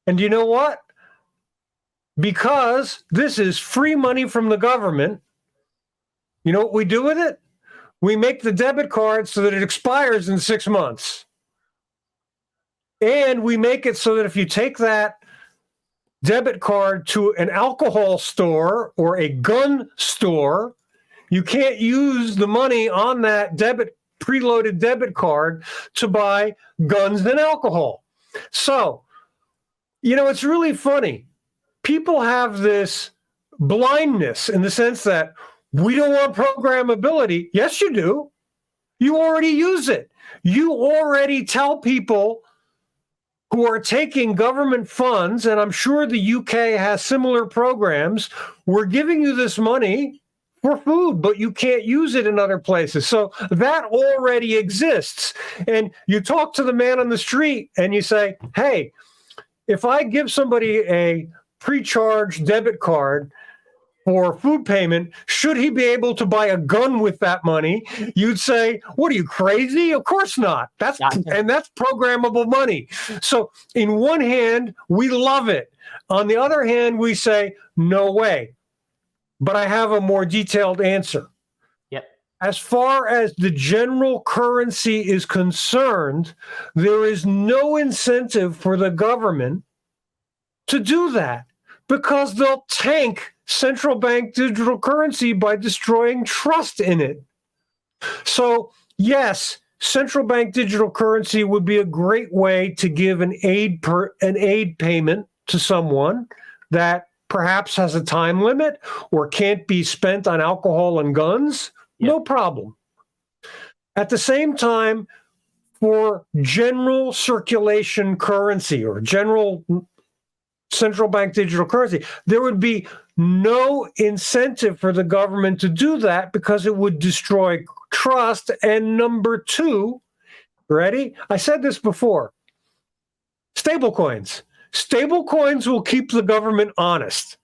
B: And do you know what? Because this is free money from the government, you know what we do with it? We make the debit card so that it expires in 6 months. And we make it so that if you take that debit card to an alcohol store or a gun store, you can't use the money on that preloaded debit card to buy guns and alcohol. So, it's really funny. People have this blindness in the sense that we don't want programmability. Yes, you do. You already use it. You already tell people who are taking government funds, and I'm sure the UK has similar programs, we're giving you this money for food, but you can't use it in other places. So that already exists. And you talk to the man on the street and you say, hey, if I give somebody a pre-charged debit card for food payment, should he be able to buy a gun with that money? You'd say, what are you, crazy? Of course not. That's programmable money. So in one hand, we love it. On the other hand, we say, no way. But I have a more detailed answer.
A: Yep.
B: As far as the general currency is concerned, there is no incentive for the government to do that because they'll tank central bank digital currency by destroying trust in it. So, yes, central bank digital currency would be a great way to give an aid payment to someone that perhaps has a time limit or can't be spent on alcohol and guns. Yep. No problem. At the same time, for general circulation currency or general central bank digital currency, there would be no incentive for the government to do that because it would destroy trust. And number two, ready? I said this before, stablecoins. Stablecoins will keep the government honest.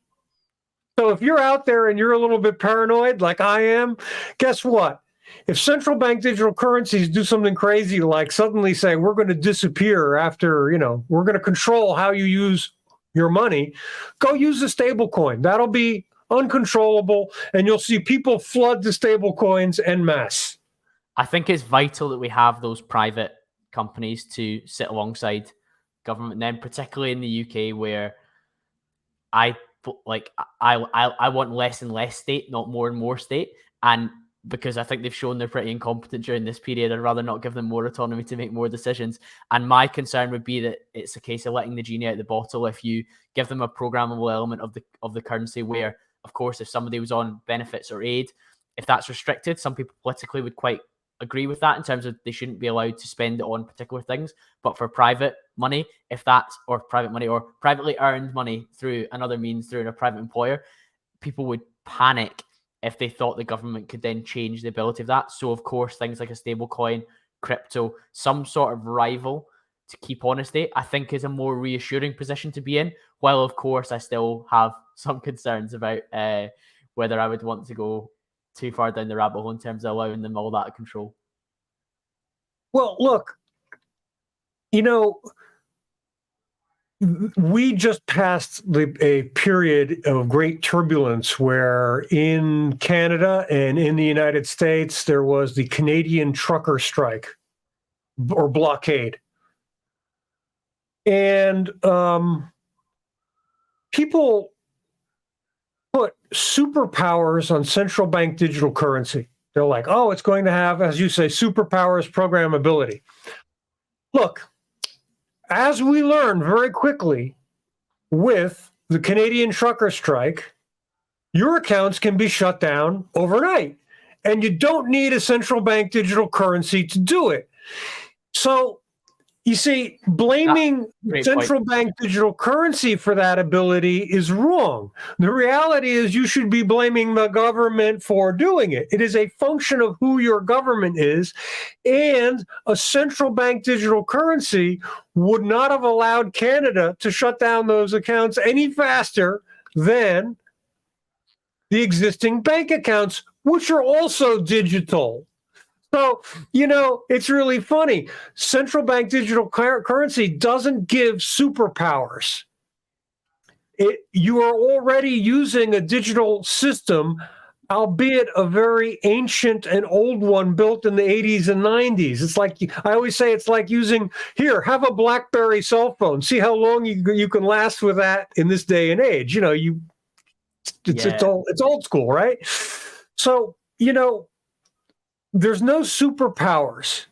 B: So if you're out there and you're a little bit paranoid like I am, guess what? If central bank digital currencies do something crazy like suddenly say we're going to disappear after, we're going to control how you use your money, go use a stable coin. That'll be uncontrollable, and you'll see people flood the stable coins en masse.
A: I think it's vital that we have those private companies to sit alongside government then, particularly in the UK, where I want less and less state, not more and more state. And because I think they've shown they're pretty incompetent during this period, I'd rather not give them more autonomy to make more decisions. And my concern would be that it's a case of letting the genie out of the bottle if you give them a programmable element of the currency where, of course, if somebody was on benefits or aid, if that's restricted, some people politically would quite agree with that in terms of they shouldn't be allowed to spend it on particular things. But for private money, or privately earned money through another means, through a private employer, people would panic if they thought the government could then change the ability of that. So, of course, things like a stable coin, crypto, some sort of rival to keep honesty, I think is a more reassuring position to be in. While, of course, I still have some concerns about whether I would want to go too far down the rabbit hole in terms of allowing them all that control.
B: Well, look, we just passed a period of great turbulence where in Canada and in the United States, there was the Canadian trucker strike or blockade. And people put superpowers on central bank digital currency. They're like, oh, it's going to have, as you say, superpowers programmability. Look, as we learned very quickly with the Canadian trucker strike, your accounts can be shut down overnight, and you don't need a central bank digital currency to do it. So, you see, blaming central bank digital currency for that ability is wrong. The reality is you should be blaming the government for doing it. It is a function of who your government is, and a central bank digital currency would not have allowed Canada to shut down those accounts any faster than the existing bank accounts, which are also digital. So, it's really funny. Central bank digital currency doesn't give superpowers. You are already using a digital system, albeit a very ancient and old one built in the 80s and 90s. It's like, I always say, it's like using, here, have a BlackBerry cell phone. See how long you can last with that in this day and age. It's old school, right? So, there's no superpowers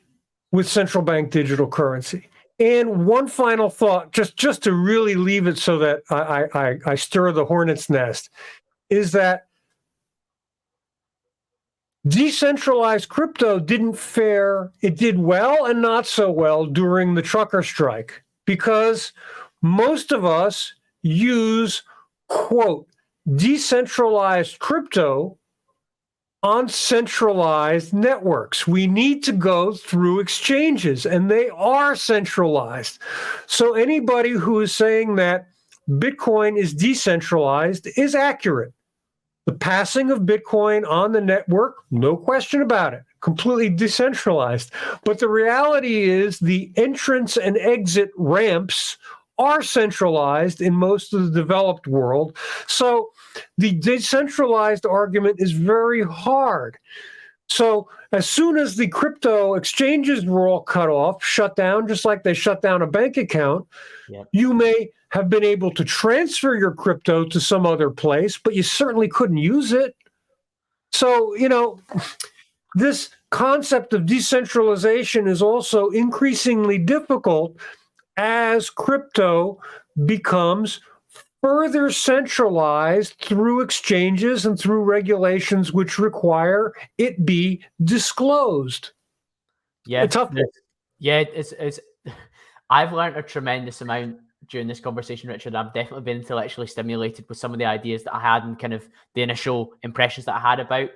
B: with central bank digital currency. And one final thought, just to really leave it so that I stir the hornet's nest, is that decentralized crypto didn't fare, it did well and not so well during the trucker strike, because most of us use, quote, decentralized crypto on centralized networks. We need to go through exchanges, and they are centralized. So anybody who is saying that Bitcoin is decentralized is accurate. The passing of Bitcoin on the network, no question about it, completely decentralized. But the reality is the entrance and exit ramps are centralized in most of the developed world. So the decentralized argument is very hard. So as soon as the crypto exchanges were all cut off, shut down, just like they shut down a bank account, you may have been able to transfer your crypto to some other place, but you certainly couldn't use it. So, this concept of decentralization is also increasingly difficult as crypto becomes further centralized through exchanges and through regulations which require it be disclosed.
A: Yeah,
B: tough.
A: It's I've learned a tremendous amount during this conversation, Richard. I've definitely been intellectually stimulated with some of the ideas that I had and kind of the initial impressions that I had about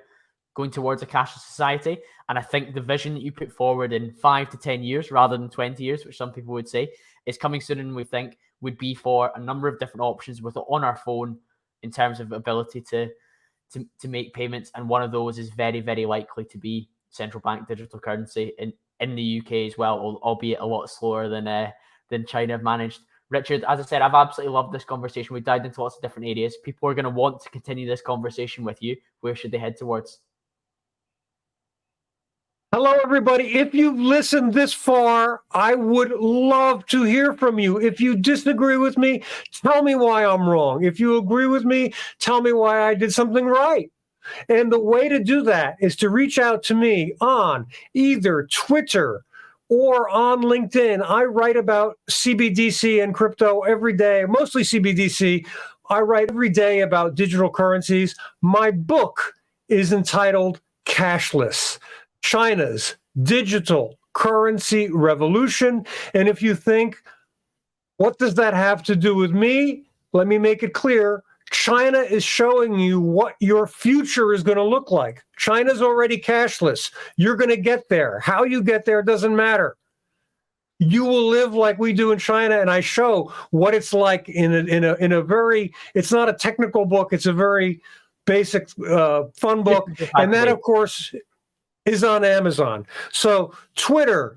A: going towards a cashless society. And I think the vision that you put forward in 5 to 10 years rather than 20 years, which some people would say, is coming sooner than we think, would be for a number of different options with it on our phone in terms of ability to make payments. And one of those is very, very likely to be central bank digital currency in the UK as well, albeit a lot slower than China have managed. Richard, as I said, I've absolutely loved this conversation. We dived into lots of different areas. People are going to want to continue this conversation with you. Where should they head towards?
B: Hello, everybody. If you've listened this far, I would love to hear from you. If you disagree with me, tell me why I'm wrong. If you agree with me, tell me why I did something right. And the way to do that is to reach out to me on either Twitter or on LinkedIn. I write about CBDC and crypto every day, mostly CBDC. I write every day about digital currencies. My book is entitled Cashless: China's Digital Currency Revolution. And if you think, what does that have to do with me? Let me make it clear. China is showing you what your future is going to look like. China's already cashless. You're going to get there. How you get there doesn't matter. You will live like we do in China, and I show what it's like in a very, it's not a technical book, it's a very basic, fun book. And that, of course, is on Amazon. So Twitter,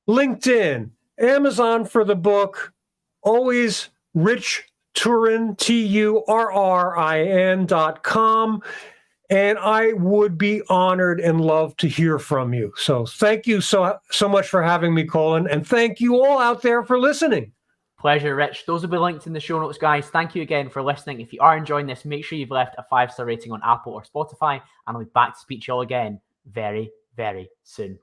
B: LinkedIn, Amazon for the book, always Rich Turrin, TURRIN.com. And I would be honored and love to hear from you. So thank you so much for having me, Colin. And thank you all out there for listening.
A: Pleasure, Rich. Those will be linked in the show notes, guys. Thank you again for listening. If you are enjoying this, make sure you've left a 5-star rating on Apple or Spotify, and I'll be back to speak to you all again very, very soon.